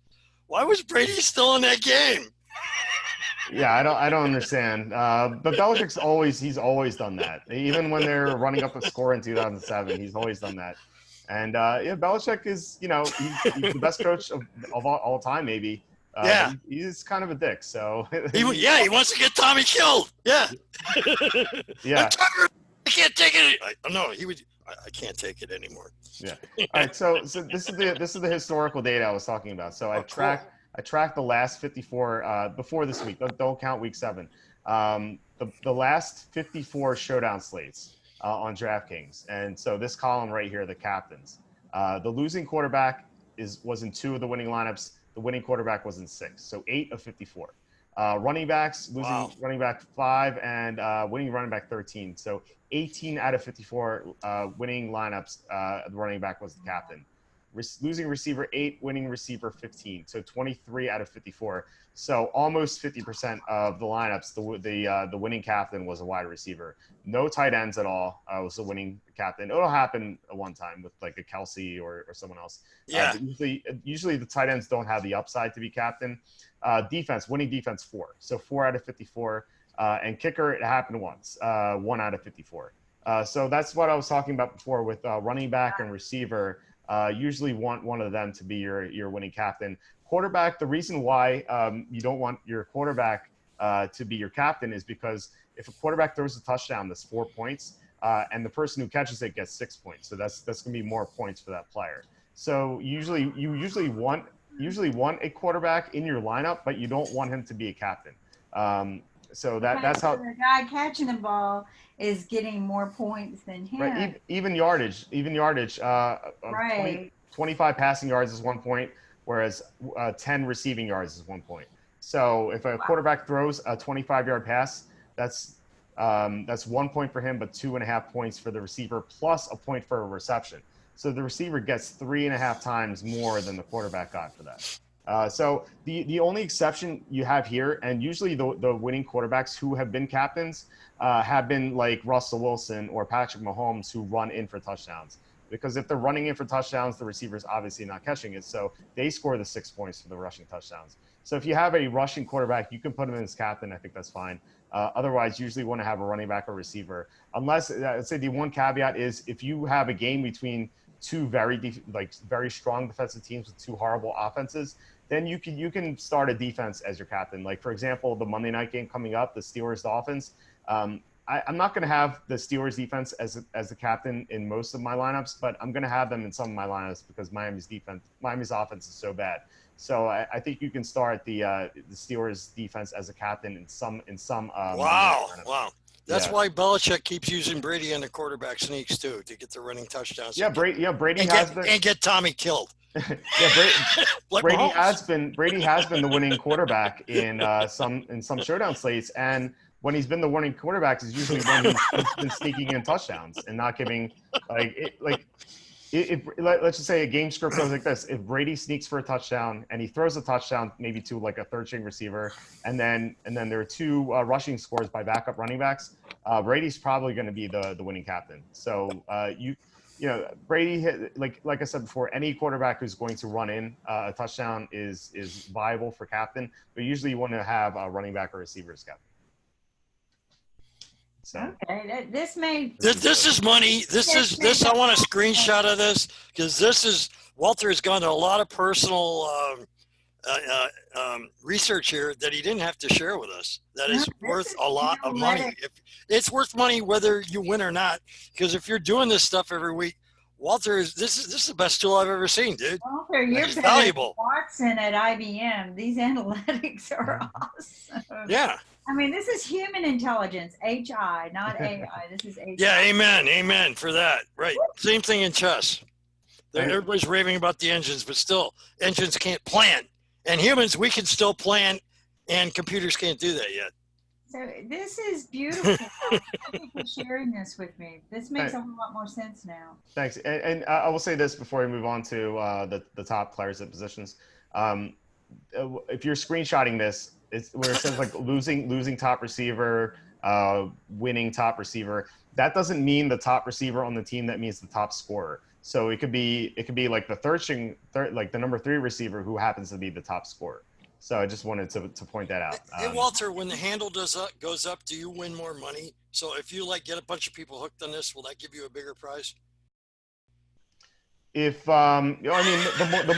Why was Brady still in that game? Yeah, I don't understand. But Belichick's he's always done that. Even when they're running up a score in 2007, he's always done that. And Belichick is, he's the best coach of all time, maybe. Yeah. But he's kind of a dick. So he wants to get Tommy killed. Yeah. Yeah. I can't take it. No, he would. I can't take it anymore. Yeah. All right. So this is the historical data I was talking about. So I tracked the last 54 before this week. Don't count week 7. The last 54 showdown slates on DraftKings, and so this column right here, the captains. The losing quarterback was in 2 of the winning lineups. The winning quarterback was in 6, so 8 of 54. Running backs, losing running back 5 and winning running back 13. So 18 out of 54 winning lineups, the running back was the captain. Losing receiver 8, winning receiver 15. So 23 out of 54. So almost 50% of the lineups, the winning captain was a wide receiver. No tight ends at all was the winning captain. It'll happen one time with like a Kelsey or someone else. Yeah. But usually the tight ends don't have the upside to be captain. Defense, winning defense 4. So 4 out of 54. And kicker, it happened once, 1 out of 54. So that's what I was talking about before with running back and receiver. Usually want one of them to be your winning captain. Quarterback, the reason why you don't want your quarterback to be your captain is because if a quarterback throws a touchdown, that's 4 points, and the person who catches it gets 6 points. So that's going to be more points for that player. So you usually want a quarterback in your lineup, but you don't want him to be a captain. So that's how the guy catching the ball is getting more points than him. Right, even yardage. Right. 25 passing yards is 1 point, whereas 10 receiving yards is 1 point. So if a quarterback throws a 25-yard pass, that's 1 point for him, but 2.5 points for the receiver, plus a point for a reception. So the receiver gets 3.5 times more than the quarterback got for that. So the only exception you have here, and usually the winning quarterbacks who have been captains have been like Russell Wilson or Patrick Mahomes, who run in for touchdowns. Because if they're running in for touchdowns, the receiver's obviously not catching it. So they score the 6 points for the rushing touchdowns. So if you have a rushing quarterback, you can put him in as captain. I think that's fine. Otherwise, usually want to have a running back or receiver. Unless, I'd say the one caveat is if you have a game between 2 very strong defensive teams with 2 horrible offenses, then you can start a defense as your captain. Like, for example, the Monday night game coming up, the Steelers-Dolphins. I'm not going to have the Steelers defense as the captain in most of my lineups, but I'm going to have them in some of my lineups because Miami's offense is so bad. So I think you can start the Steelers defense as a captain in some. Wow. That's why Belichick keeps using Brady on the quarterback sneaks too, to get the running touchdowns. Brady has been and get Tommy killed. Brady has been the winning quarterback in some showdown slates, and when he's been the winning quarterback is usually when he's been sneaking in touchdowns and not giving let's just say a game script goes like this. If Brady sneaks for a touchdown and he throws a touchdown maybe to like a third string receiver, and then there are 2 rushing scores by backup running backs, Brady's probably going to be the winning captain. So Brady, like I said before, any quarterback who's going to run in a touchdown is viable for captain, but usually you want to have a running back or receiver as captain. So Okay, this made This is money. This. I want a screenshot of this because this is Walter has gone to a lot of personal research here that he didn't have to share with us. That No, is this worth is a lot of money. analytic. If it's worth money whether you win or not, because if you're doing this stuff every week, Walter is this is the best tool I've ever seen, dude. Walter, you're It's better than valuable. Watson at IBM. These analytics are awesome. Yeah. I mean, this is human intelligence, HI, not AI. This is HI. Yeah. Amen for that. Right. Same thing in chess. Everybody's raving about the engines, but still, engines can't plan. And humans, we can still plan, and computers can't do that yet. So this is beautiful. Thank you for sharing this with me. This makes a whole lot more sense now. Thanks. And I will say this before we move on to the top players at positions. If you're screenshotting this, it's where it says like losing top receiver, winning top receiver. That doesn't mean the top receiver on the team. That means the top scorer. So it could be like the third like the number 3 receiver who happens to be the top scorer. So I just wanted to point that out. Hey Walter, when the handle goes up, do you win more money? So if you like get a bunch of people hooked on this, will that give you a bigger prize? If I mean the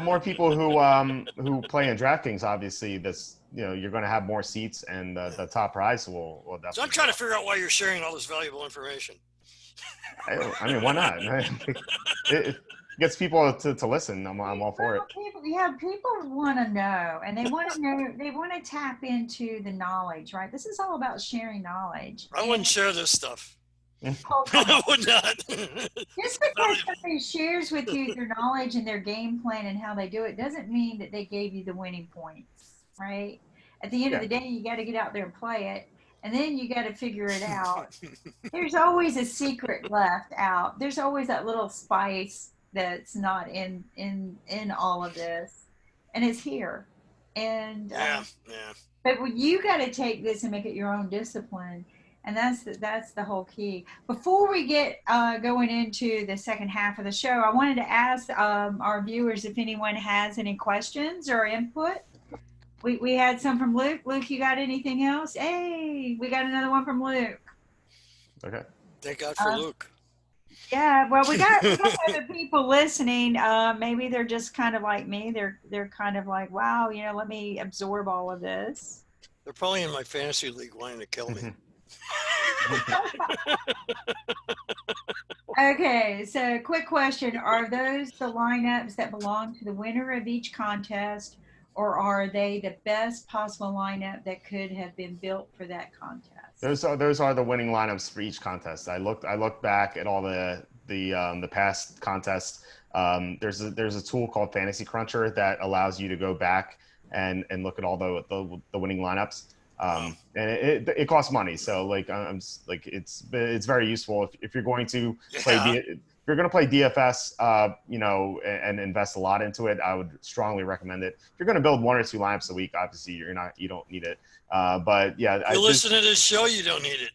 more people who play in DraftKings, obviously this you're going to have more seats and the top prize will definitely. So I'm trying to figure out why you're sharing all this valuable information. I mean, why not? It gets people to listen. I'm all for it. People want to know, and they want to know. They want to tap into the knowledge, right? This is all about sharing knowledge. I wouldn't share this stuff. Oh, I would not. Just because somebody shares with you their knowledge and their game plan and how they do it doesn't mean that they gave you the winning points, right? At the end of the day, you got to get out there and play it, and then you got to figure it out. There's always a secret left out. There's always that little spice that's not in all of this, and it's here. And but you got to take this and make it your own discipline. And that's the whole key. Before we get going into the second half of the show, I wanted to ask our viewers if anyone has any questions or input. We had some from Luke. Luke, you got anything else? Hey, we got another one from Luke. Okay. Thank God for Luke. Yeah, well, we got other people listening. Maybe they're just kind of like me. They're kind of like, wow, let me absorb all of this. They're probably in my fantasy league wanting to kill me. Okay, so quick question. Are those the lineups that belong to the winner of each contest, or are they the best possible lineup that could have been built for that contest? Those are the winning lineups for each contest. I looked back at all the past contests. There's a tool called Fantasy Cruncher that allows you to go back and look at all the winning lineups. And it costs money, so it's very useful if you're going to play if you're going to play DFS, and invest a lot into it. I would strongly recommend it. If you're going to build 1 or 2 lineups a week, obviously you don't need it. But yeah, if you listen to this show, you don't need it.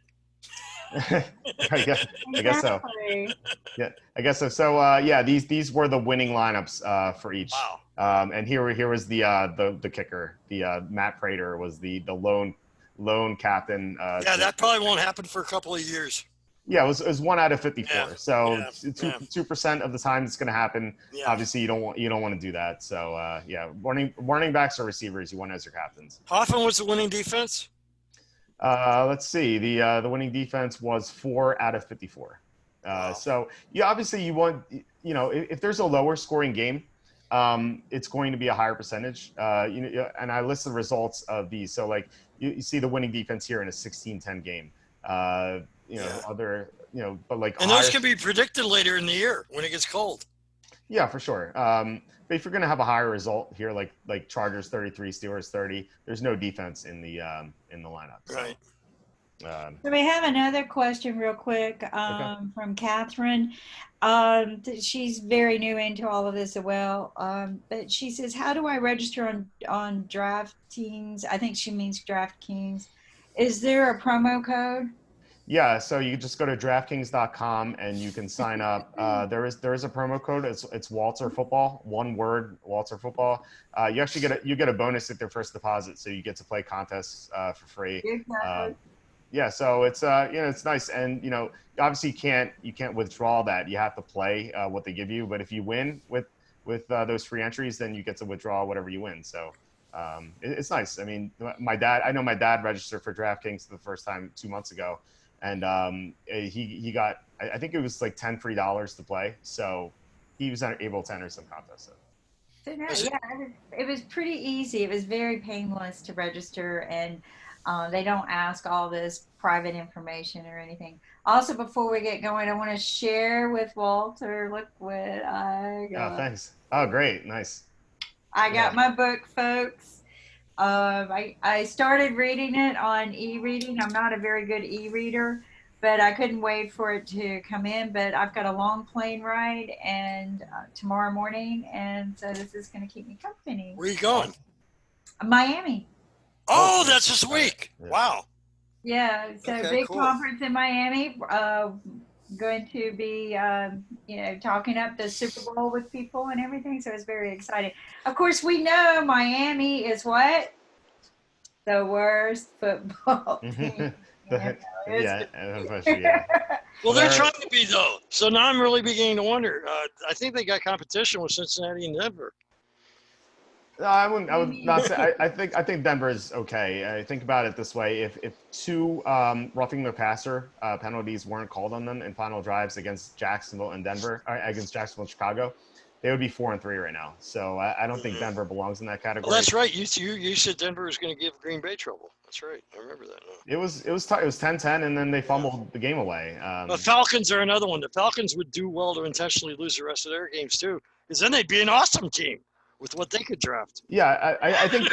I guess so. Yeah, I guess so. So yeah, these were the winning lineups for each. Wow. And here was the kicker. The Matt Prater was the lone captain. That probably won't happen for a couple of years. Yeah, it was 1 out of 54. Yeah. So 2% of the time it's going to happen. Yeah. Obviously, you don't want to do that. So running backs or receivers, you want as your captains. How often was the winning defense? Let's see. The winning defense was 4 out of 54. Wow. So obviously you want if there's a lower scoring game, it's going to be a higher percentage. And I list the results of these. So like you see the winning defense here in a 16-10 game. But like and those can be predicted later in the year when it gets cold. Yeah, for sure. But if you're going to have a higher result here, like Chargers 33, Steelers 30, there's no defense in the lineup. So, right. So we have another question real quick from Katherine. She's very new into all of this as well. But she says, how do I register on DraftKings? I think she means DraftKings. Is there a promo code? Yeah, so you just go to DraftKings.com and you can sign up. There is a promo code. It's Walter Football, one word, Walter Football. You actually get a bonus at their first deposit, so you get to play contests for free. Yeah, so it's it's nice, and obviously you can't withdraw that. You have to play what they give you, but if you win with those free entries, then you get to withdraw whatever you win. So it's nice. I mean, I know my dad registered for DraftKings for the first time 2 months ago, and he got I think it was like $10 free to play, so he was able to enter some contests. So. So no, Is it? yeah, it was pretty easy. It was very painless to register, and they don't ask all this private information or anything. Also, before we get going, I want to share with Walter. Look what I Oh, got. thanks. Oh, great, nice. I Yeah. got my book, folks. I started reading it on e-reading. I'm not a very good e-reader, but I couldn't wait for it to come in. But I've got a long plane ride and tomorrow morning, and so this is going to keep me company. Where are you going? Awesome. Miami. Oh, Oh, cool. that's this All right. week. Yeah. Wow. Yeah, so Okay, big cool. conference in Miami. Going to be, talking up the Super Bowl with people and everything. So it's very exciting. Of course, we know Miami is what? The worst football team in Yeah, history. unfortunately, yeah. Well, Well, they're trying to be though. So now I'm really beginning to wonder. I think they got competition with Cincinnati and Denver. no, I wouldn't. I You would not mean, say. I think Denver is okay. I think about it this way: if two roughing the passer penalties weren't called on them in final drives against Jacksonville and Denver, against Jacksonville and Chicago, they would be 4-3 right now. So I don't think Mhm. Denver belongs in that Oh, category. that's right. You said Denver was going to give Green Bay trouble. That's right. I remember that now. It was 10-10, and then they Yeah. fumbled the game away. The Falcons are another one. The Falcons would do well to intentionally lose the rest of their games too, because then they'd be an awesome team with what they could draft. Yeah, I think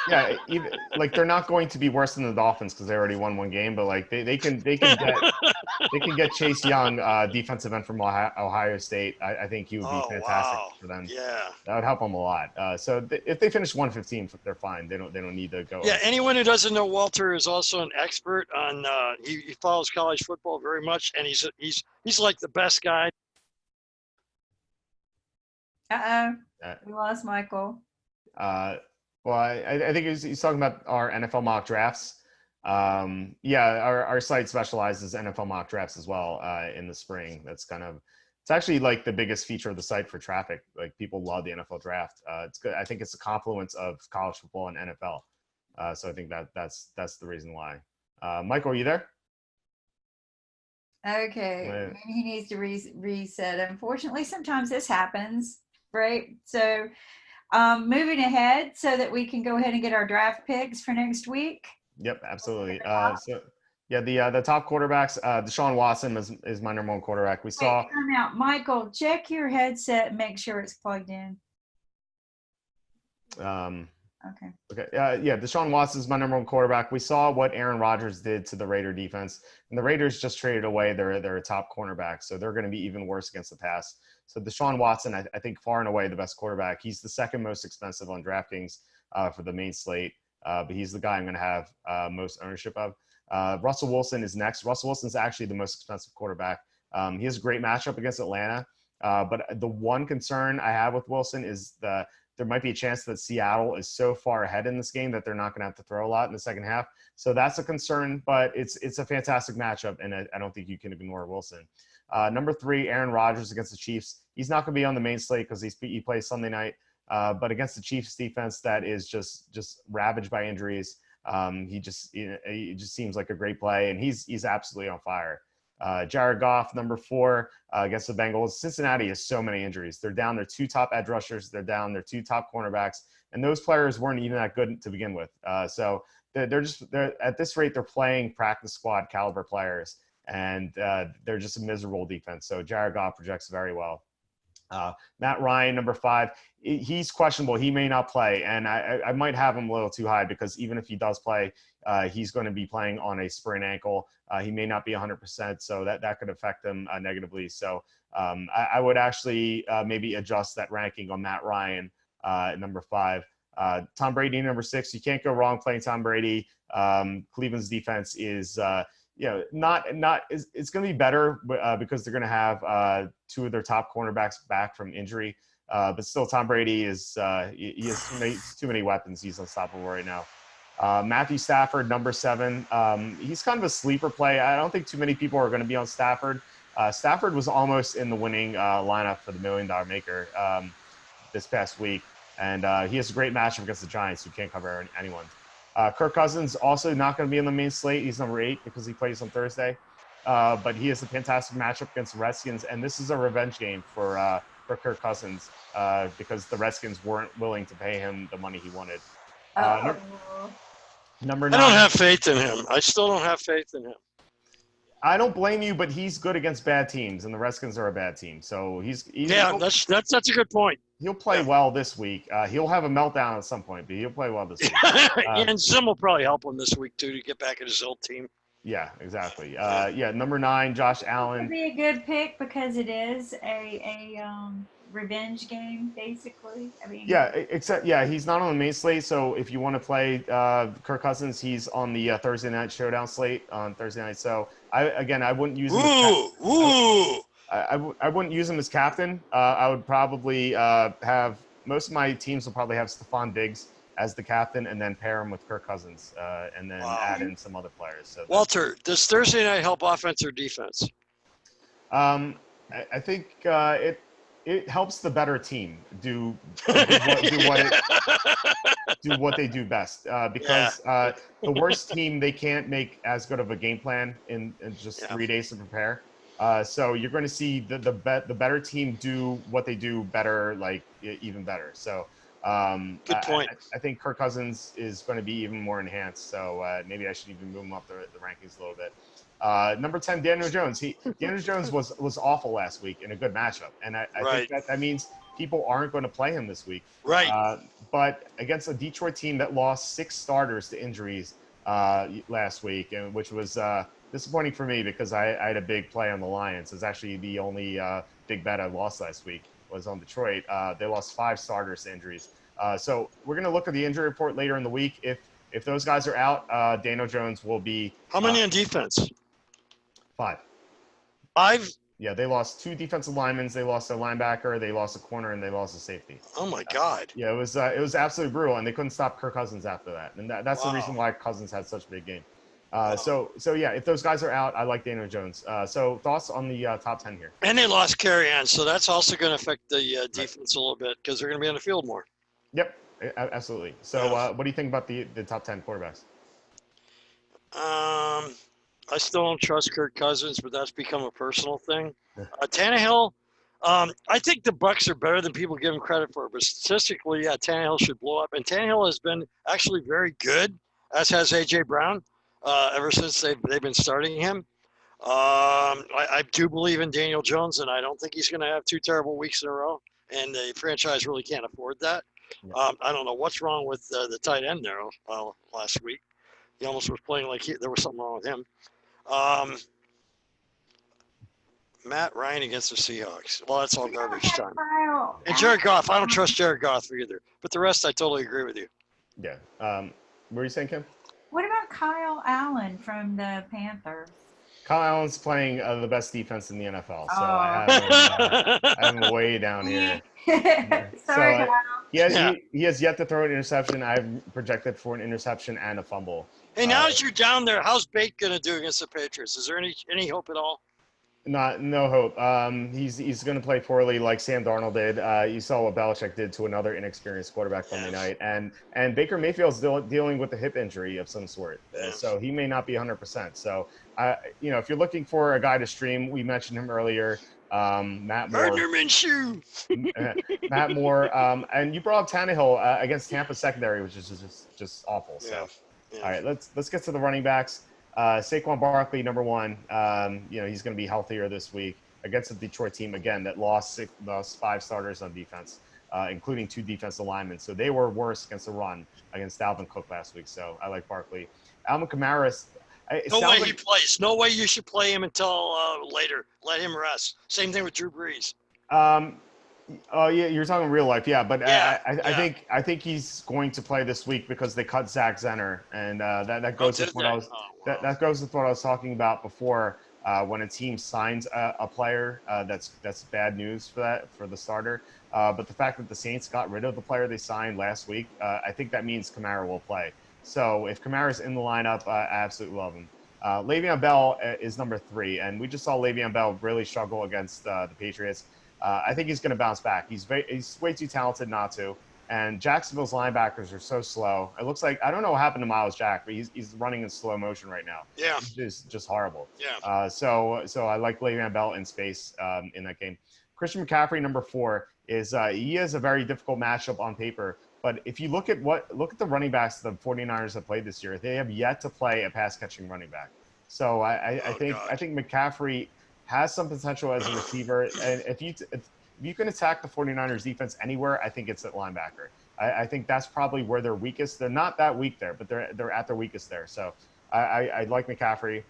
yeah, even like they're not going to be worse than the Dolphins because they already won one game, but like they can get Chase Young, defensive end from Ohio State. I think he would be Oh fantastic wow. for them. Yeah. That would help them a lot. If they finish 115, they're fine. They don't need to go Yeah, 0. anyone who doesn't know, Walter is also an expert on. He follows college football very much, and he's like the best guy. uh-oh, Uh, we lost Michael. uh, well, I think he's talking about our NFL mock drafts. Yeah, our site specializes NFL mock drafts as well in the spring. That's kind of it's actually like the biggest feature of the site for traffic. Like people love the NFL draft. It's good. I think it's a confluence of college football and NFL. So I think that's the reason why. Michael, are you there? Okay, Uh, maybe he needs to reset. Unfortunately, sometimes this happens, right? So, moving ahead so that we can go ahead and get our draft picks for next week. Yep, absolutely. So yeah, the top quarterbacks, Deshaun Watson is my number one quarterback. We Wait, saw time out. Michael, check your headset and make sure it's plugged in. um, Okay. okay, yeah, Deshaun Watson is my number one quarterback. We saw what Aaron Rodgers did to the Raider defense, and the Raiders just traded away their top cornerback, so they're going to be even worse against the pass. So Deshaun Watson, I think far and away the best quarterback. He's the second most expensive on DraftKings for the main slate, but he's the guy I'm going to have most ownership of. Russell Wilson is next. Russell Wilson is actually the most expensive quarterback. He has a great matchup against Atlanta, but the one concern I have with Wilson is there might be a chance that Seattle is so far ahead in this game that they're not going to have to throw a lot in the second half. So that's a concern, but it's a fantastic matchup, and I don't think you can ignore Wilson. Number 3, Aaron Rodgers against the Chiefs. He's not going to be on the main slate because he plays Sunday night, but against the Chiefs defense that is just ravaged by injuries, he just seems like a great play, and he's absolutely on fire. Jared Goff, number 4, against the Bengals. Cincinnati has so many injuries. They're down their 2 top edge rushers. They're down their 2 top cornerbacks, and those players weren't even that good to begin with. So they're at this rate, they're playing practice squad caliber players, and they're just a miserable defense. So Jared Goff projects very well. Matt Ryan, number 5, he's questionable. He may not play, and I might have him a little too high because even if he does play, he's going to be playing on a sprained ankle. He may not be 100%, so that could affect him negatively. So I would actually maybe adjust that ranking on Matt Ryan at number 5. Tom Brady, number 6. You can't go wrong playing Tom Brady. Cleveland's defense is it's going to be better because they're going to have 2 of their top cornerbacks back from injury. But still, Tom Brady he has too many weapons. He's unstoppable right now. Matthew Stafford, number 7. He's kind of a sleeper play. I don't think too many people are going to be on Stafford. Stafford was almost in the winning lineup for the $1 Million Maker this past week. And he has a great matchup against the Giants, who can't cover anyone. Kirk Cousins also not going to be in the main slate. He's number 8 because he plays on Thursday. But he has a fantastic matchup against the Redskins. And this is a revenge game for Kirk Cousins because the Redskins weren't willing to pay him the money he wanted. Oh. Number 9. I don't have faith in him. I still don't have faith in him. I don't blame you, but he's good against bad teams, and the Redskins are a bad team. So that's a good point. He'll play well this week. He'll have a meltdown at some point, but he'll play well this week. And Zim will probably help him this week too to get back at his old team. Yeah, exactly. Number 9, Josh Allen. Would be a good pick because it is a revenge game, basically. I mean, he's not on the main slate. So if you want to play Kirk Cousins, he's on the Thursday night showdown slate on Thursday night. So I wouldn't use him. I wouldn't use him as captain. I would probably have most of my teams will probably have Stephon Diggs as the captain, and then pair him with Kirk Cousins, and then add in some other players. So Walter, does Thursday night help offense or defense? I think it helps the better team do what they do best because the worst team, they can't make as good of a game plan in just 3 days to prepare. So you're going to see the better team do what they do better, like even better. So good point. I think Kirk Cousins is going to be even more enhanced. So maybe I should even move him up the rankings a little bit. Number 10, Daniel Jones. Daniel Jones was awful last week in a good matchup, and I think that means people aren't going to play him this week. Right. But against a Detroit team that lost 6 starters to injuries last week, and which was disappointing for me because I had a big play on the Lions. It's actually the only big bet I lost last week was on Detroit. They lost 5 starters to injuries. So we're going to look at the injury report later in the week. If those guys are out, Daniel Jones will be. How many on defense? 5. 5? Yeah, they lost 2 defensive linemen. They lost a linebacker, they lost a corner, and they lost a safety. Oh my God! Yeah, it was absolutely brutal, and they couldn't stop Kirk Cousins after that, and that's the reason why Cousins had such a big game. So yeah, if those guys are out, I like Daniel Jones. So thoughts on the top 10 here? And they lost Carry-On, so that's also going to affect the defense a little bit because they're going to be on the field more. Yep, absolutely. So what do you think about the top 10 quarterbacks? I still don't trust Kirk Cousins, but that's become a personal thing. Tannehill, I think the Bucs are better than people give him credit for, but statistically, Tannehill should blow up. And Tannehill has been actually very good, as has A.J. Brown, ever since they've been starting him. I do believe in Daniel Jones, and I don't think he's going to have 2 terrible weeks in a row, and the franchise really can't afford that. I don't know what's wrong with the tight end there last week. He almost was playing like there was something wrong with him. Matt Ryan against the Seahawks. Well, that's all garbage time. And Jared Goff. I don't trust Jared Goff either. But the rest, I totally agree with you. Yeah. What were you saying, Kim? What about Kyle Allen from the Panthers? Kyle Allen's playing the best defense in the NFL, so I have him way down here. Sorry, so, Kyle. He has yet to throw an interception. I've projected for an interception and a fumble. Hey, now that you're down there, how's Bake going to do against the Patriots? Is there any hope at all? No hope. He's going to play poorly like Sam Darnold did. You saw what Belichick did to another inexperienced quarterback Monday night, and Baker Mayfield's dealing with a hip injury of some sort, so he may not be 100%. So, if you're looking for a guy to stream, we mentioned him earlier. Matt Moore. Matt Moore. And you brought up Tannehill against Tampa secondary, which is just awful. So, all right, let's get to the running backs. Saquon Barkley, number 1. He's going to be healthier this week against the Detroit team again that lost 5 starters on defense, including 2 defensive linemen. So they were worse against the run against Dalvin Cook last week. So I like Barkley. Alvin Kamara. No way he plays. No way you should play him until later. Let him rest. Same thing with Drew Brees. Oh yeah, you're talking real life, but I think he's going to play this week because they cut Zach Zenner, and that goes with what that goes with what I was talking about before. When a team signs a player, that's bad news for the starter. But the fact that the Saints got rid of the player they signed last week, I think that means Kamara will play. So if Kamara's in the lineup, I absolutely love him. Le'Veon Bell is number 3, and we just saw Le'Veon Bell really struggle against the Patriots. I think he's going to bounce back. He's way too talented not to. And Jacksonville's linebackers are so slow. It looks like, I don't know what happened to Miles Jack, but he's running in slow motion right now. Yeah. It's just horrible. Yeah. So I like Le'Veon Bell in space in that game. Christian McCaffrey, number 4, is he has a very difficult matchup on paper. But if you look at the running backs the 49ers have played this year, they have yet to play a pass catching running back. So I think McCaffrey has some potential as a receiver. And if you can attack the 49ers defense anywhere, I think it's at linebacker. I think that's probably where they're weakest. They're not that weak there, but they're at their weakest there. So I like McCaffrey.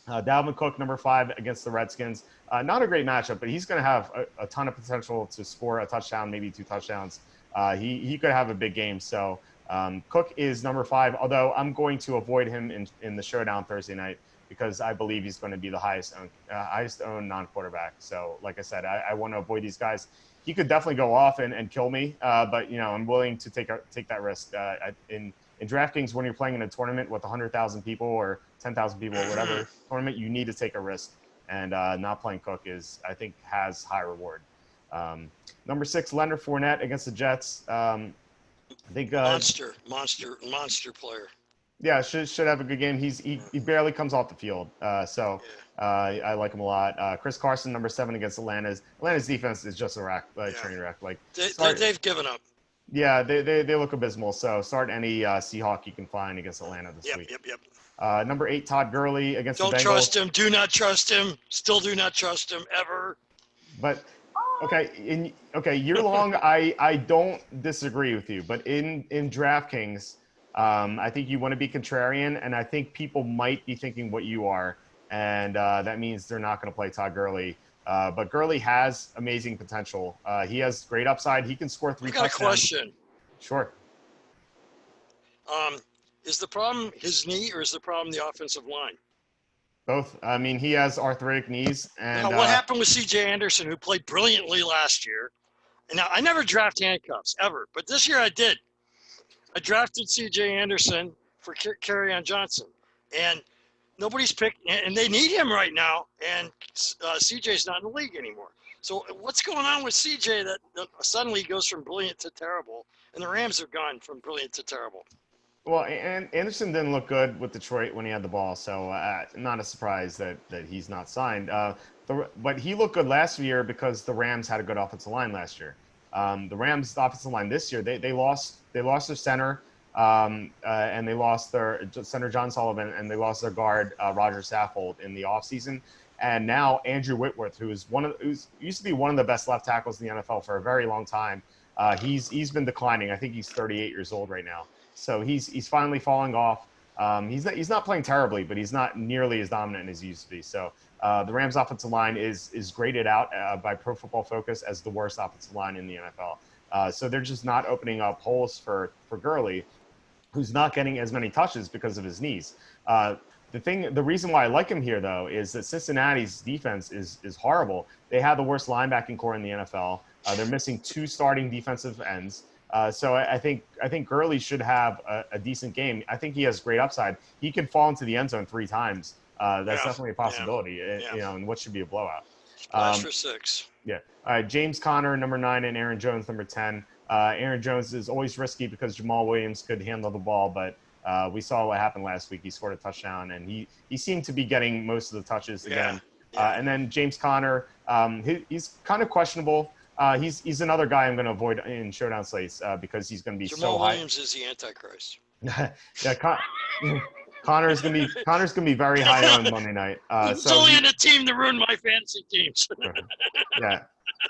Dalvin Cook, number 5, against the Redskins. Not a great matchup, but he's going to have a ton of potential to score a touchdown, maybe 2 touchdowns. He could have a big game. So Cook is number 5, although I'm going to avoid him in the showdown Thursday night because I believe he's going to be the highest owned non-quarterback. So like I said, I want to avoid these guys. He could definitely go off and kill me, but I'm willing to take that risk. In DraftKings, when you're playing in a tournament with 100,000 people or 10,000 people or whatever tournament, you need to take a risk. And not playing Cook I think has high reward. Number 6, Leonard Fournette against the Jets. I think monster player. Yeah, should have a good game. He barely comes off the field, so I like him a lot. Chris Carson, number 7, against Atlanta's defense is just a train wreck. Like they've given up. Yeah, they look abysmal. So start any Seahawk you can find against Atlanta this week. Yep. Number 8, Todd Gurley against the Bengals. Don't trust him. Do not trust him. Still do not trust him ever. But year long, I don't disagree with you. But in DraftKings, I think you want to be contrarian, and I think people might be thinking what you are, and that means they're not going to play Todd Gurley. But Gurley has amazing potential. He has great upside. He can score 3 touchdowns. I got a question. Sure. Is the problem his knee or is the problem the offensive line? Both. I mean, he has arthritic knees. And now, what happened with C.J. Anderson, who played brilliantly last year? And now, I never draft handcuffs, ever. But this year I did. I drafted C.J. Anderson for Kerryon Johnson. And nobody's picked, and they need him right now. And C.J.'s not in the league anymore. So what's going on with C.J. that suddenly goes from brilliant to terrible? And the Rams have gone from brilliant to terrible. Well, and Anderson didn't look good with Detroit when he had the ball, so not a surprise that he's not signed. But he looked good last year because the Rams had a good offensive line last year. The Rams' offensive line this year, they lost their center, and they lost their center John Sullivan, and they lost their guard Roger Saffold in the offseason. And now Andrew Whitworth, who used to be one of the best left tackles in the NFL for a very long time, he's been declining. I think he's 38 years old right now. So he's finally falling off. He's not playing terribly, but he's not nearly as dominant as he used to be. So the Rams' offensive line is graded out by Pro Football Focus as the worst offensive line in the NFL. So they're just not opening up holes for Gurley, who's not getting as many touches because of his knees. The reason why I like him here, though, is that Cincinnati's defense is horrible. They have the worst linebacking core in the NFL. They're missing 2 starting defensive ends. So I think Gurley should have a decent game. I think he has great upside. He can fall into the end zone 3 times. That's definitely a possibility. And what should be a blowout. Splash for 6. Yeah. All right. James Conner, number 9, and Aaron Jones, number 10. Aaron Jones is always risky because Jamal Williams could handle the ball, but we saw what happened last week. He scored a touchdown, and he seemed to be getting most of the touches again. And then James Conner, he's kind of questionable. He's another guy I'm going to avoid in showdown slates because he's going to be Jamal so high. Williams is the Antichrist. Connor's going to be very high on Monday night. It's only in a team to ruin my fantasy teams. Yeah.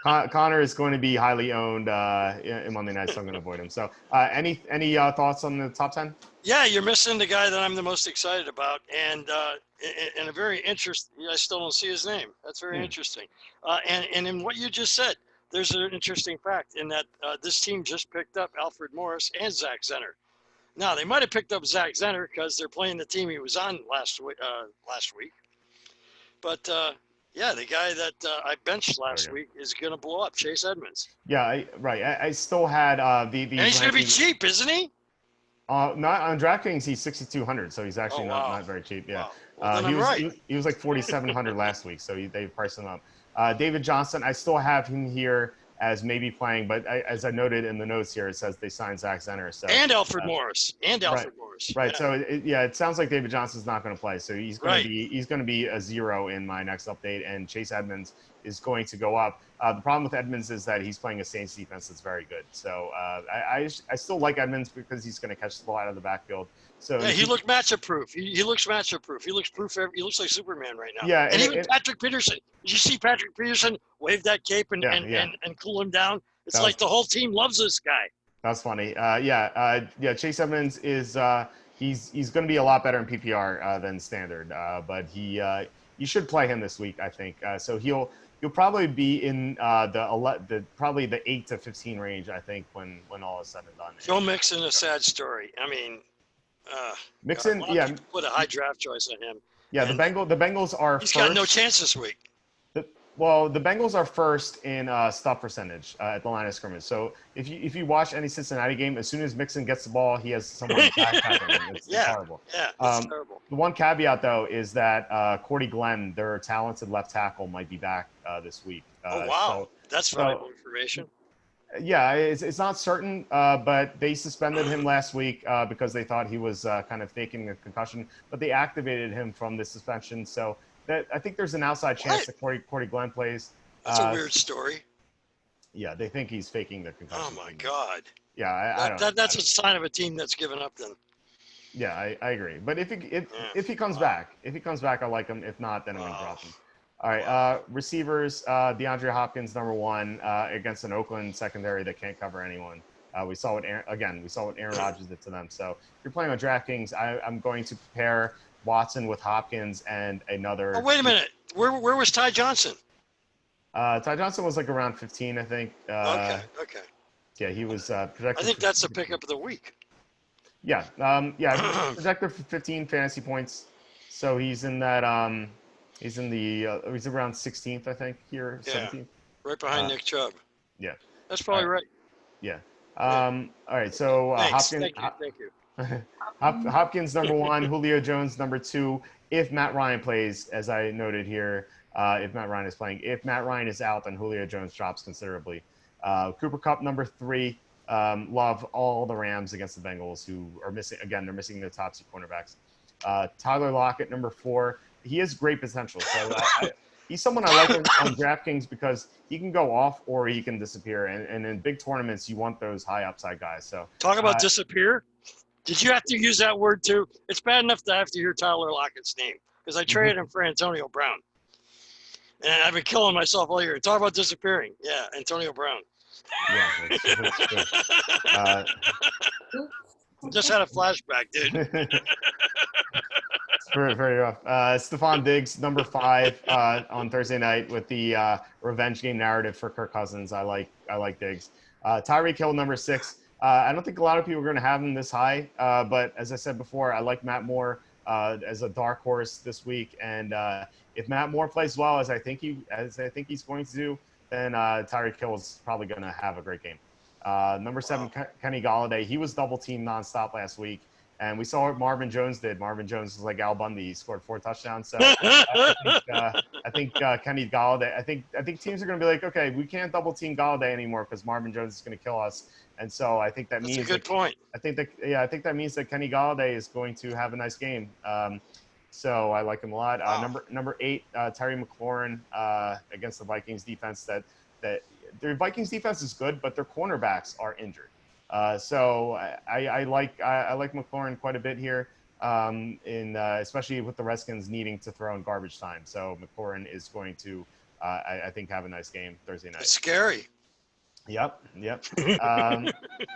Connor is going to be highly owned in Monday night, so I'm going to avoid him. So any thoughts on the top 10? Yeah, you're missing the guy that I'm the most excited about, and a very interesting. I still don't see his name. That's very interesting. And in what you just said, there's an interesting fact in that this team just picked up Alfred Morris and Zach Zenner. Now they might have picked up Zach Zenner because they're playing the team he was on last week, but. Yeah, the guy that I benched last week is going to blow up, Chase Edmonds. Yeah, right. I still had the. And he's going to be cheap, isn't he? Not on DraftKings, he's 6,200, so he's Oh actually not wow, not very cheap. Yeah, wow. Well, then he I'm was right. he was like 4,700 last week, so they priced him up. David Johnson, I still have him here as maybe playing, but as I noted in the notes here, it says they signed Zach Zenner. So And Alfred uh, Morris. And right, Alfred Morris. right. Yeah. So yeah, it sounds like David Johnson's not going to play. So Right. he's going to be a zero in my next update, and Chase Edmonds is going to go up. The problem with Edmonds is that he's playing a Saints defense that's very good. So I still like Edmonds because he's going to catch the ball out of the backfield. So Yeah, he looked matchup proof. He looks matchup proof. He looks proof. He looks like Superman right now. yeah, And even Patrick Peterson. Did you see Patrick Peterson wave that cape and, yeah. and cool him down? It's That like was the whole team loves this guy. That's funny. Yeah. Chase Edmonds is he's going to be a lot better in PPR than standard, but you should play him this week, I think. So he'll probably be in the probably the 8 to 15 range, I think, when all is said and done. Joe Mixon, a sad story. I mean, Mixon, a lot of people put a high draft choice on him. Yeah, the Bengals are he's first. got no chance this week. Well, the Bengals are first in stop percentage at the line of scrimmage. So if you watch any Cincinnati game, as soon as Mixon gets the ball, he has someone backpacking him. It's horrible. Yeah, it's terrible. The one caveat, though, is that Cordy Glenn, their talented left tackle, might be back this week. Oh, wow. That's valuable information. Yeah, it's not certain, but they suspended him last week because they thought he was kind of faking a concussion. But they activated him from the suspension. So I think there's an outside chance that Cordy Glenn plays. That's a weird story. Yeah, they think he's faking the concussion. Oh, my God. Yeah, I don't know. That's a sign of a team that's given up then. Yeah, I agree. But if he comes back, I like him. If not, then I'm going to drop him. All right, receivers, DeAndre Hopkins, number one, against an Oakland secondary that can't cover anyone. We saw what Aaron Rodgers did to them. So if you're playing on DraftKings, I'm going to pair Watson with Hopkins and another. Oh, wait a minute. Where was Ty Johnson? Ty Johnson was like around 15, I think. Okay. Yeah, he was projected. I think that's the pickup of the week. Yeah, projected for 15 fantasy points. So he's in that. He's around 16th, I think, here, 17th. Right behind Nick Chubb. Yeah. That's probably right. Yeah. All right, so Hopkins. Thank you. Hopkins, number one. Julio Jones, number two. If Matt Ryan plays, as I noted here, if Matt Ryan is playing. If Matt Ryan is out, then Julio Jones drops considerably. Cooper Kupp, number three. Love all the Rams against the Bengals, who are missing. Again, they're missing their top two cornerbacks. Tyler Lockett, number four. He has great potential. So he's someone I like on DraftKings because he can go off or he can disappear. And in big tournaments, you want those high upside guys. So talk about disappear. Did you have to use that word too? It's bad enough to have to hear Tyler Lockett's name because I traded him for Antonio Brown. And I've been killing myself all year. Talk about disappearing. Yeah, Antonio Brown. Yeah, that's good. Just had a flashback, dude. Very, very rough. Stephon Diggs, number five on Thursday night with the revenge game narrative for Kirk Cousins. I like Diggs. Tyreek Hill, number six. I don't think a lot of people are going to have him this high, but as I said before, I like Matt Moore as a dark horse this week. And if Matt Moore plays well, as I think he's going to do, then Tyreek Hill is probably going to have a great game. Number seven, Kenny Golladay. He was double teamed nonstop last week. And we saw what Marvin Jones did. Marvin Jones was like Al Bundy. He scored 4 touchdowns. So I think Kenny Golladay. I think teams are going to be like, okay, we can't double team Golladay anymore because Marvin Jones is going to kill us. And so I think that means that's a good point. I think that means that Kenny Golladay is going to have a nice game. So I like him a lot. Number 8, Terry McLaurin against the Vikings defense. That their Vikings defense is good, but their cornerbacks are injured. So I like McLaurin quite a bit here, especially with the Redskins needing to throw in garbage time. So McLaurin is going to, I think, have a nice game Thursday night. It's scary. Yep.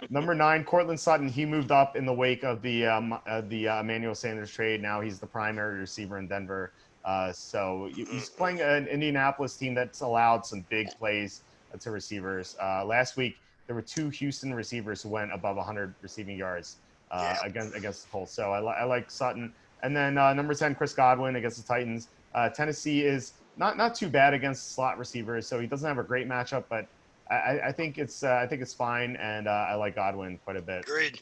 Number 9, Cortland Sutton. He moved up in the wake of the Emmanuel Sanders trade. Now he's the primary receiver in Denver. So he's playing an Indianapolis team that's allowed some big plays to receivers. Last week, there were 2 Houston receivers who went above 100 receiving yards against the Colts. So I like Sutton. And then number 10, Chris Godwin against the Titans. Tennessee is not too bad against slot receivers, so he doesn't have a great matchup, but I think it's fine, and I like Godwin quite a bit. Agreed.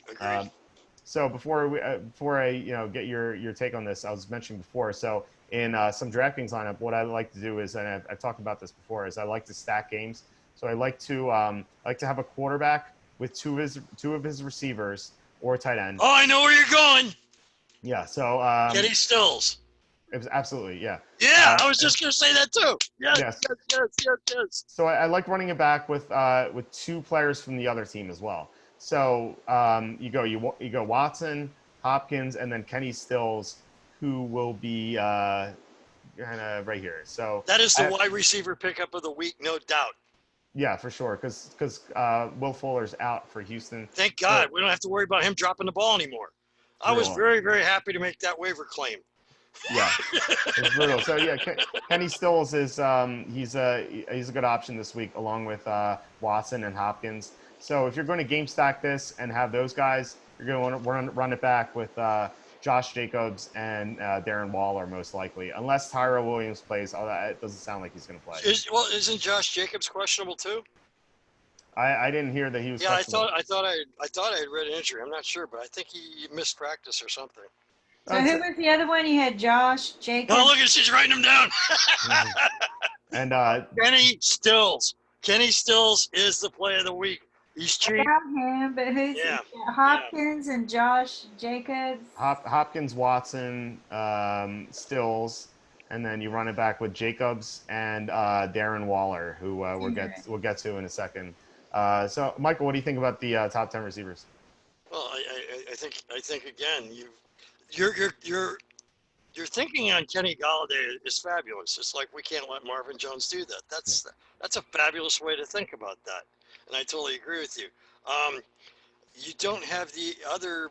So before I get your take on this, I was mentioning before. So in some DraftKings lineup, what I like to do is, and I've talked about this before, is I like to stack games. So I like to have a quarterback with two of his receivers or a tight end. Oh, I know where you're going. Yeah. So Kenny Stills. it was absolutely, yeah. Yeah, I was just gonna say that too. Yes, Yes. yes, yes, yes, yes. So I like running it back with two players from the other team as well. So you go Watson, Hopkins, and then Kenny Stills, who will be kind of right here. So That is the wide receiver pickup of the week, no doubt. yeah, for sure, because Will Fuller's out for Houston. Thank God we don't have to worry about him dropping the ball anymore. I was very, very happy to make that waiver claim. Yeah, it's brutal. So yeah, Kenny Stills is he's a good option this week along with Watson and Hopkins. So if you're going to game stack this and have those guys, you're going to want to run it back with Josh Jacobs and Darren Waller most likely, unless Tyrell Williams plays. Although it doesn't sound like he's going to play. Isn't Josh Jacobs questionable too? I didn't hear that he was. Yeah, I thought I had read an injury. I'm not sure, but I think he missed practice or something. So who was the other one? You had Josh Jacobs. Oh, look at she's writing them down. And Kenny Stills. Kenny Stills is the play of the week. He's cheap. About him, but who's Hopkins and Josh Jacobs? Hopkins, Watson, Stills, and then you run it back with Jacobs and Darren Waller, who we'll get to in a second. So, Michael, what do you think about the top 10 receivers? Well, I think again, your thinking on Kenny Golladay is fabulous. It's like we can't let Marvin Jones do that. That's a fabulous way to think about that, and I totally agree with you. You don't have the other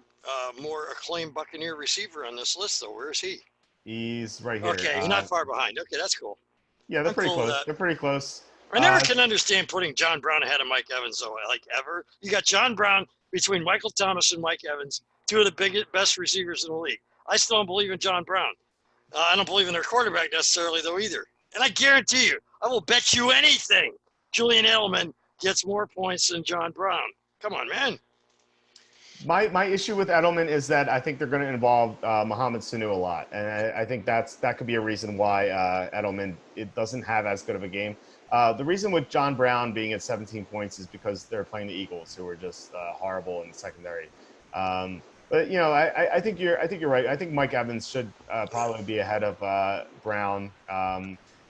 more acclaimed Buccaneer receiver on this list, though. Where is he? He's right here. Okay, he's not far behind. Okay, that's cool. Yeah, they're pretty close. They're pretty close. I never can understand putting John Brown ahead of Mike Evans, though. Like ever, you got John Brown between Michael Thomas and Mike Evans, two of the best receivers in the league. I still don't believe in John Brown. I don't believe in their quarterback necessarily, though, either. And I guarantee you, I will bet you anything, Julian Edelman gets more points than John Brown. Come on, man. My issue with Edelman is that I think they're going to involve Mohamed Sanu a lot, and I think that could be a reason why Edelman doesn't have as good of a game. The reason with John Brown being at 17 points is because they're playing the Eagles, who are just horrible in the secondary. But I think you're right. I think Mike Evans should probably be ahead of Brown,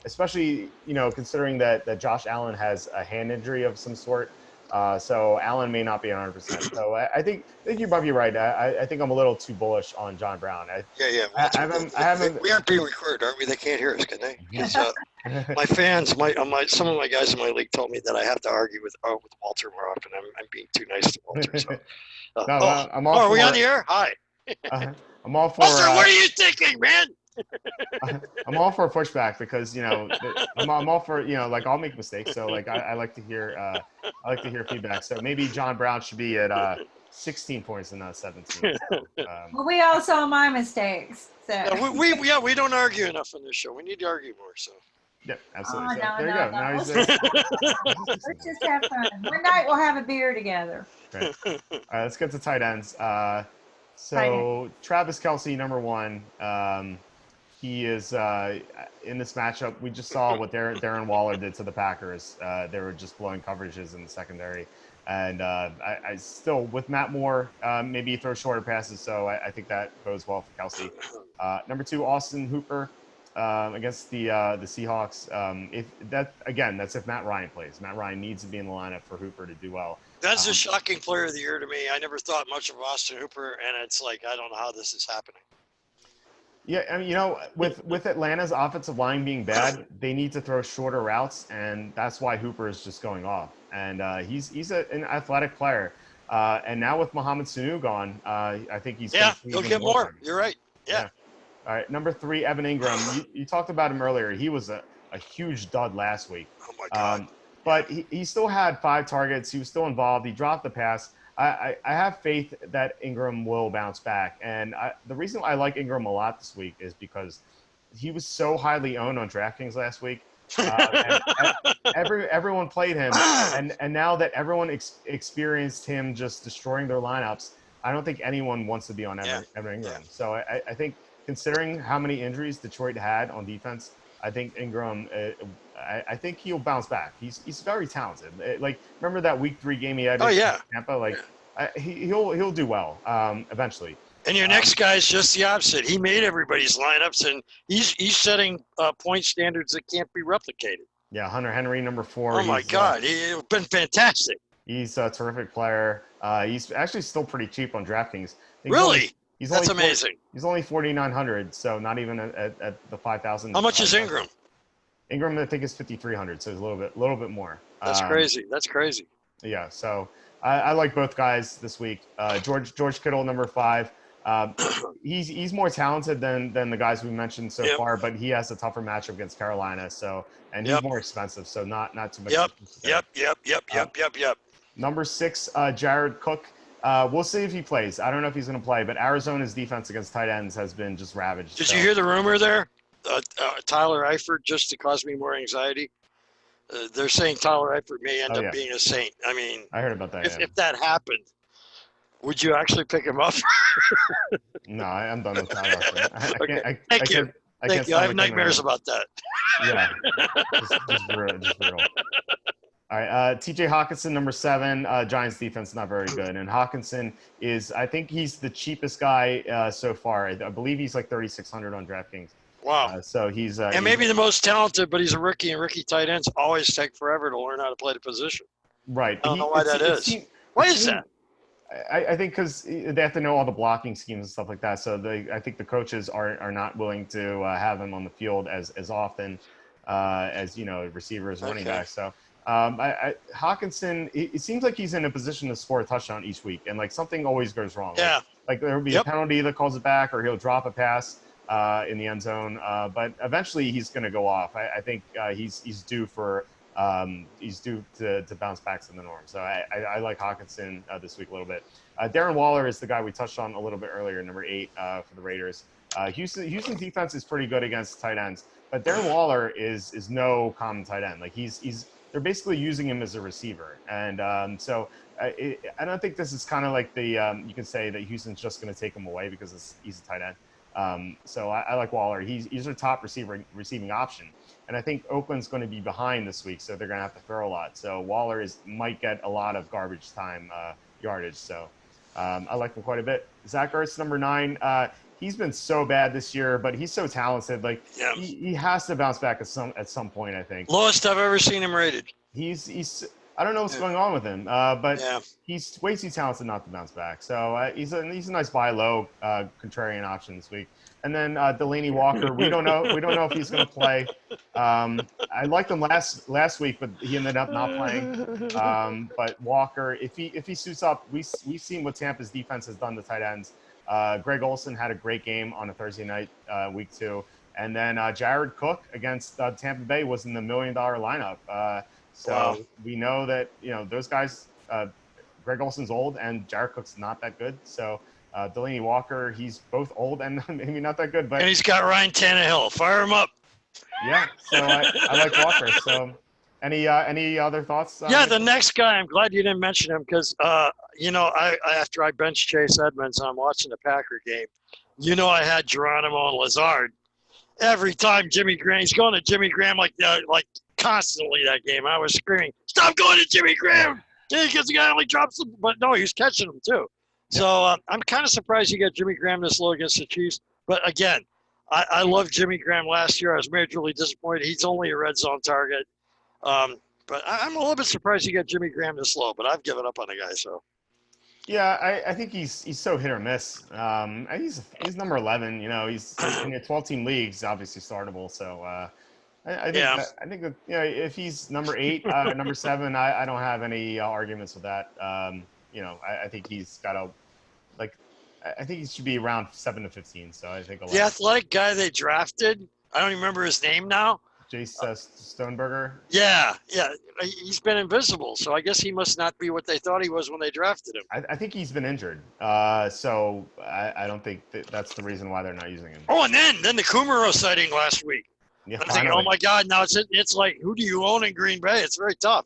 especially considering that Josh Allen has a hand injury of some sort. So Allen may not be 100%. So I think you might be right. I think I'm a little too bullish on John Brown. I haven't. We aren't being recorded, aren't we? They can't hear us, can they? My fans, some of my guys in my league told me that I have to argue with Walter more often. I'm being too nice to Walter. So. I'm all are we on the air? Hi. I'm all for. Walter, what are you thinking, man? I'm all for pushback because I'm all for like I'll make mistakes, so like I like to hear feedback. So maybe John Brown should be at 16 points and not 17. So, well, we all saw my mistakes. So we don't argue enough on this show. We need to argue more. So yeah, absolutely. Oh, so, there you go. Now let's just have fun. One night we'll have a beer together. Great. All right, let's get to tight ends. So Travis Kelce, number one. He is in this matchup. We just saw what Darren Waller did to the Packers. They were just blowing coverages in the secondary. And I still, with Matt Moore, maybe he throws shorter passes. So I think that bodes well for Kelce. Number two, Austin Hooper against the Seahawks. That's if Matt Ryan plays. Matt Ryan needs to be in the lineup for Hooper to do well. That's a shocking player of the year to me. I never thought much of Austin Hooper, and it's like I don't know how this is happening. Yeah, I mean, with Atlanta's offensive line being bad, they need to throw shorter routes, and that's why Hooper is just going off. And he's an athletic player. And now with Mohamed Sanu gone, I think he's he'll get more. You're right. Yeah. All right, number three, Evan Ingram. You talked about him earlier. He was a huge dud last week. Oh my God. But he still had 5 targets. He was still involved. He dropped the pass. I have faith that Ingram will bounce back. And the reason I like Ingram a lot this week is because he was so highly owned on DraftKings last week. And everyone played him. And now that everyone experienced him just destroying their lineups, I don't think anyone wants to be on Yeah. Evan Yeah. Ingram. So I think considering how many injuries Detroit had on defense, I think Ingram. I think he'll bounce back. He's very talented. Like remember that Week 3 game he had Oh in yeah. Tampa. Yeah. Like he'll do well eventually. And your next guy is just the opposite. He made everybody's lineups, and he's setting point standards that can't be replicated. Yeah, Hunter Henry, number 4. Oh my God, he's been fantastic. He's a terrific player. He's actually still pretty cheap on DraftKings. Really? That's Only amazing. He's only 4,900, so not even at the 5,000. How much is Ingram? Ingram, I think, is 5,300, so it's a little bit more. That's crazy. That's crazy. Yeah, so I like both guys this week. George Kittle, number 5. He's more talented than the guys we mentioned so far, but he has a tougher matchup against Carolina. So he's more expensive, so not too much. Yep. Number 6, Jared Cook. We'll see if he plays. I don't know if he's going to play, but Arizona's defense against tight ends has been just ravaged. Did you hear the rumor there? Tyler Eifert, just to cause me more anxiety. They're saying Tyler Eifert may end up being a Saint. I mean, I heard about that. If that happened, would you actually pick him up? No, I'm done with Tyler Eifert. Okay. Thank you. I have nightmares about that. Yeah, just brutal. All right, T.J. Hawkinson, number 7. Giants defense not very good, and Hawkinson I think he's the cheapest guy so far. I believe he's like 3,600 on DraftKings. Wow. So he's and maybe the most talented, but he's a rookie, and rookie tight ends always take forever to learn how to play the position. Right. I don't know why that is. Why is that? I think because they have to know all the blocking schemes and stuff like that. So I think the coaches are not willing to have him on the field as often as receivers, running backs. So Hawkinson, it seems like he's in a position to score a touchdown each week, and like something always goes wrong. Yeah. Like there'll be a penalty that calls it back, or he'll drop a pass in the end zone. But eventually he's going to go off. I think he's due for. He's due to bounce back to the norm. So I like Hawkinson this week a little bit. Darren Waller is the guy we touched on a little bit earlier, number 8 for the Raiders. Houston's defense is pretty good against tight ends, but Darren Waller is no common tight end. Like they're basically using him as a receiver. And so I don't think this is kind of like you can say that Houston's just going to take him away because he's a tight end. So I like Waller. He's their top receiving option. And I think Oakland's going to be behind this week, so they're going to have to throw a lot. So Waller might get a lot of garbage time yardage. So I like him quite a bit. Zach Ertz, number 9. He's been so bad this year, but he's so talented. Like he has to bounce back at some point, I think. Lowest I've ever seen him rated. He's I don't know what's going on with him, but he's way too talented not to bounce back. So he's a nice buy low contrarian option this week. And then Delaney Walker, we don't know if he's going to play. I liked him last week, but he ended up not playing. But Walker, if he suits up, we've seen what Tampa's defense has done to tight ends. Greg Olsen had a great game on a Thursday night, week 2, and then Jared Cook against Tampa Bay was in the $1 million lineup. So we know that those guys. Greg Olsen's old, and Jared Cook's not that good. So. Delaney Walker, he's both old and maybe not that good, but and he's got Ryan Tannehill. Fire him up. Yeah, so I like Walker. So, any other thoughts? The next guy. I'm glad you didn't mention him because after I benched Chase Edmonds, I'm watching the Packer game. I had Geronimo and Lazard. Every time he's going to Jimmy Graham like constantly that game. I was screaming, "Stop going to Jimmy Graham!" Because the guy only drops them, but no, he's catching them too. So I'm kind of surprised you got Jimmy Graham this low against the Chiefs. But again, I loved Jimmy Graham last year. I was majorly disappointed. He's only a red zone target. But I'm a little bit surprised you got Jimmy Graham this low. But I've given up on the guy. So. Yeah, I think he's so hit or miss. He's number 11. He's in a 12-team leagues, obviously startable. So I think that if he's number 8, number 7, I don't have any arguments with that. I think he's got I think he should be around 7 to 15. So I think the athletic guy they drafted, I don't even remember his name now. Jace Stoneberger. Yeah, he's been invisible. So I guess he must not be what they thought he was when they drafted him. I think he's been injured. So I don't think that's the reason why they're not using him. Oh, and then the Kumaro sighting last week. Yeah, I'm thinking, oh my God, now it's like, who do you own in Green Bay? It's very tough.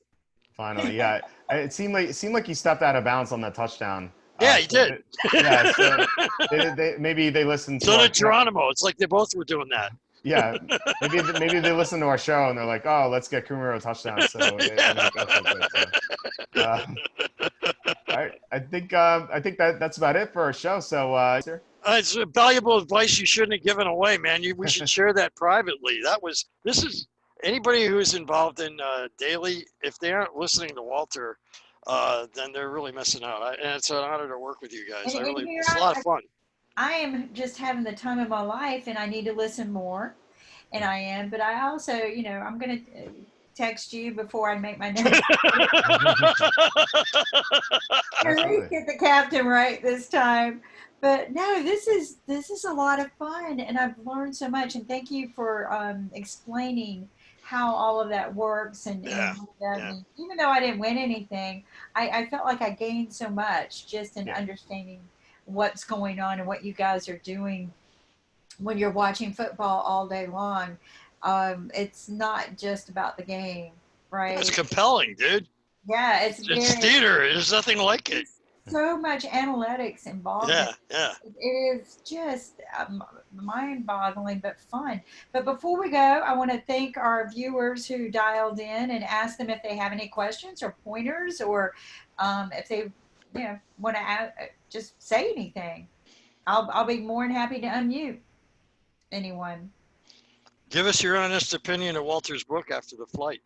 Finally, yeah. It seemed like he stepped out of bounds on that touchdown. Yeah, he So did. yeah, so maybe they listen to So our did Geronimo. It's like they both were doing that. yeah, maybe they listen to our show and they're like, oh, let's get Kumaro a touchdown, so it Yeah. makes us look good. So, uh, all right, I think that's about it for our show. So, It's valuable advice you shouldn't have given away, man. We should share that privately. This is anybody who's involved in daily. If they aren't listening to Walter, then they're really missing out. And it's an honor to work with you guys. And here It's a lot of fun. I am just having the time of my life, and I need to listen more. And I am, but I also, I'm gonna text you before I make my next. At least absolutely, get the captain right this time. But no, this is a lot of fun, and I've learned so much. And thank you for explaining how all of that works and Yeah, what that yeah. means. Even though I didn't win anything, I felt like I gained so much just in yeah. understanding what's going on and what you guys are doing when you're watching football all day long. It's not just about the game, It's right? compelling, dude. Yeah, it's It's very theater. There's nothing like it. so much analytics involved in Yeah, yeah. it. It is just mind-boggling but fun. But before we go, I want to thank our viewers who dialed in and ask them if they have any questions or pointers, or if they want to just say anything. I'll be more than happy to unmute anyone. Give us your honest opinion of Walter's book after the flight.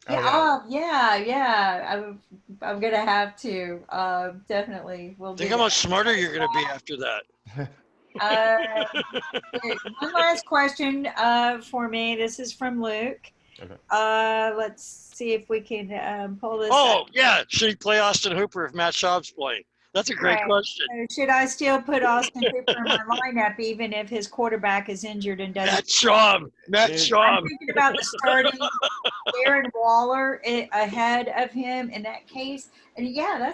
Oh Yeah, yeah, yeah. I'm gonna have to. Definitely, we'll do Think how much that. smarter you're going to be after that. Uh, One last question for me. This is from Luke. okay. Let's see if we can pull this up. Oh, yeah. Should he play Austin Hooper if Matt Schaub's playing? That's a great Right. question. So should I still put Austin Hooper in my lineup even if his quarterback is injured and doesn't? Matt Schaub. Matt It- I'm Schaub. thinking about the starting Darren Waller ahead of him in that case. And yeah,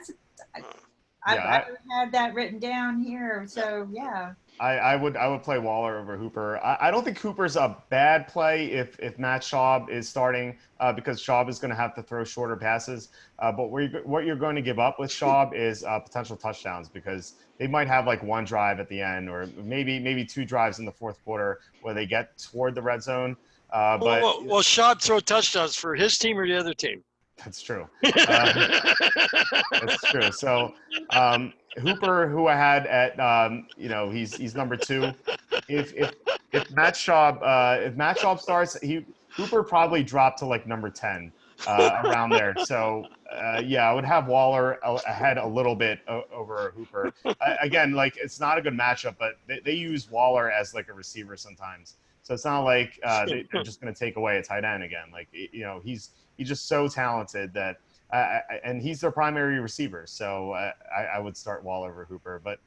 I've yeah, had that written down here. So yeah. I would play Waller over Hooper. I don't think Hooper's a bad play if Matt Schaub is starting because Schaub is going to have to throw shorter passes. But what you're going to give up with Schaub is potential touchdowns because they might have like one drive at the end or maybe two drives in the fourth quarter where they get toward the red zone. But Well, Schaub throw touchdowns for his team or the other team? that's true. That's true. So Hooper, who I had at he's number two. If Matt Schaub starts, Hooper probably dropped to like number 10 around there. So yeah, I would have Waller ahead a little bit over Hooper. Again, like it's not a good matchup, but they use Waller as like a receiver sometimes. So it's not like they're just going to take away a tight end again. Like he's just so talented that. And he's their primary receiver, so I would start Waller over Hooper. But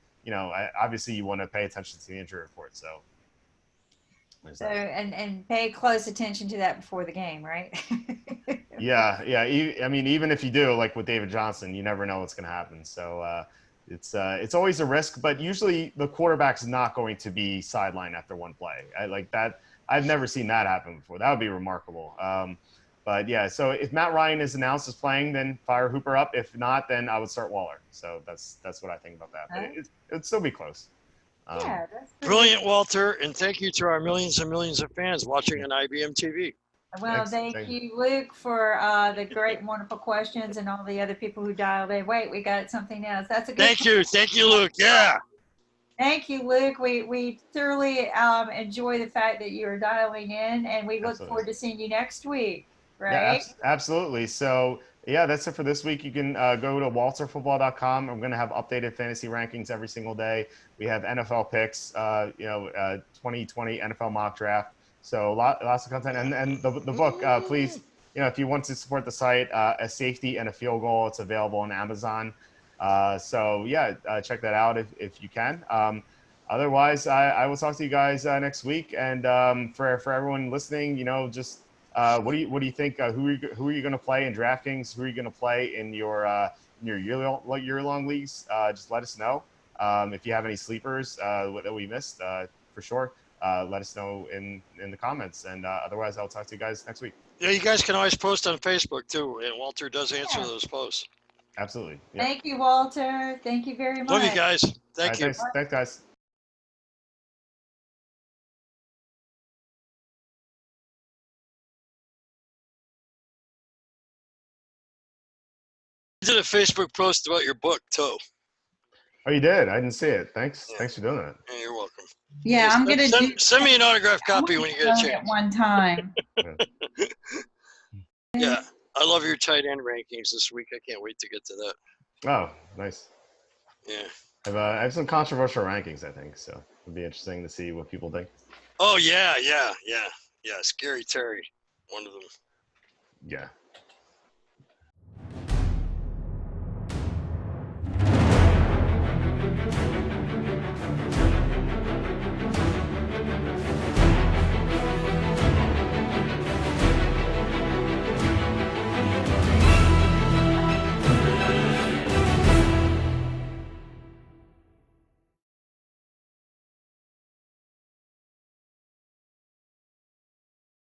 obviously you want to pay attention to the injury report. So and pay close attention to that before the game, right? yeah. I mean, even if you do, like with David Johnson, you never know what's going to happen. So it's always a risk, but usually the quarterback's not going to be sidelined after one play. Like that. I've never seen that happen before. That would be remarkable. But yeah, so if Matt Ryan is announced as playing, then fire Hooper up. If not, then I would start Waller. So that's what I think about that. But it'd still be close. Yeah, that's Brilliant, Walter, and thank you to our millions and millions of fans watching on IBM TV. well. Thank you, Luke, for the great and wonderful questions, and all the other people who dialed in. Wait, we got something else. That's a good. Thank you, Luke. Yeah. Thank you, Luke. We thoroughly enjoy the fact that you are dialing in, and we look forward to seeing you next week. Yeah, Right? absolutely. So yeah, that's it for this week. You can go to walterfootball.com. I'm going to have updated fantasy rankings every single day. We have NFL picks, 2020 NFL mock draft. So lots of content. And the book, please, if you want to support the site, a safety and a field goal, it's available on Amazon. So yeah, check that out if you can. Otherwise, I will talk to you guys next week. And for everyone listening, just what do you think? Who are you going to play in DraftKings? Who are you going to play in your year-long leagues? Just let us know. If you have any sleepers that we missed, for sure, let us know in the comments. And otherwise, I'll talk to you guys next week. Yeah, you guys can always post on Facebook too, and Walter does answer those posts. Absolutely. Yep. Thank you, Walter. Thank you very much. Love you guys. All Thank right, you. thanks, guys. I did a Facebook post about your book too. Oh, you did? I didn't see it. Thanks. Yeah. Thanks for doing that. Yeah, you're welcome. Yeah, I'm gonna do. Send me an autographed I copy want when you to get a learn it chance. one time. Yeah, I love your tight end rankings this week. I can't wait to get to that. Oh, nice. Yeah. I have some controversial rankings, I think, so it'll be interesting to see what people think. Oh yeah. Scary Terry, one of them. Yeah.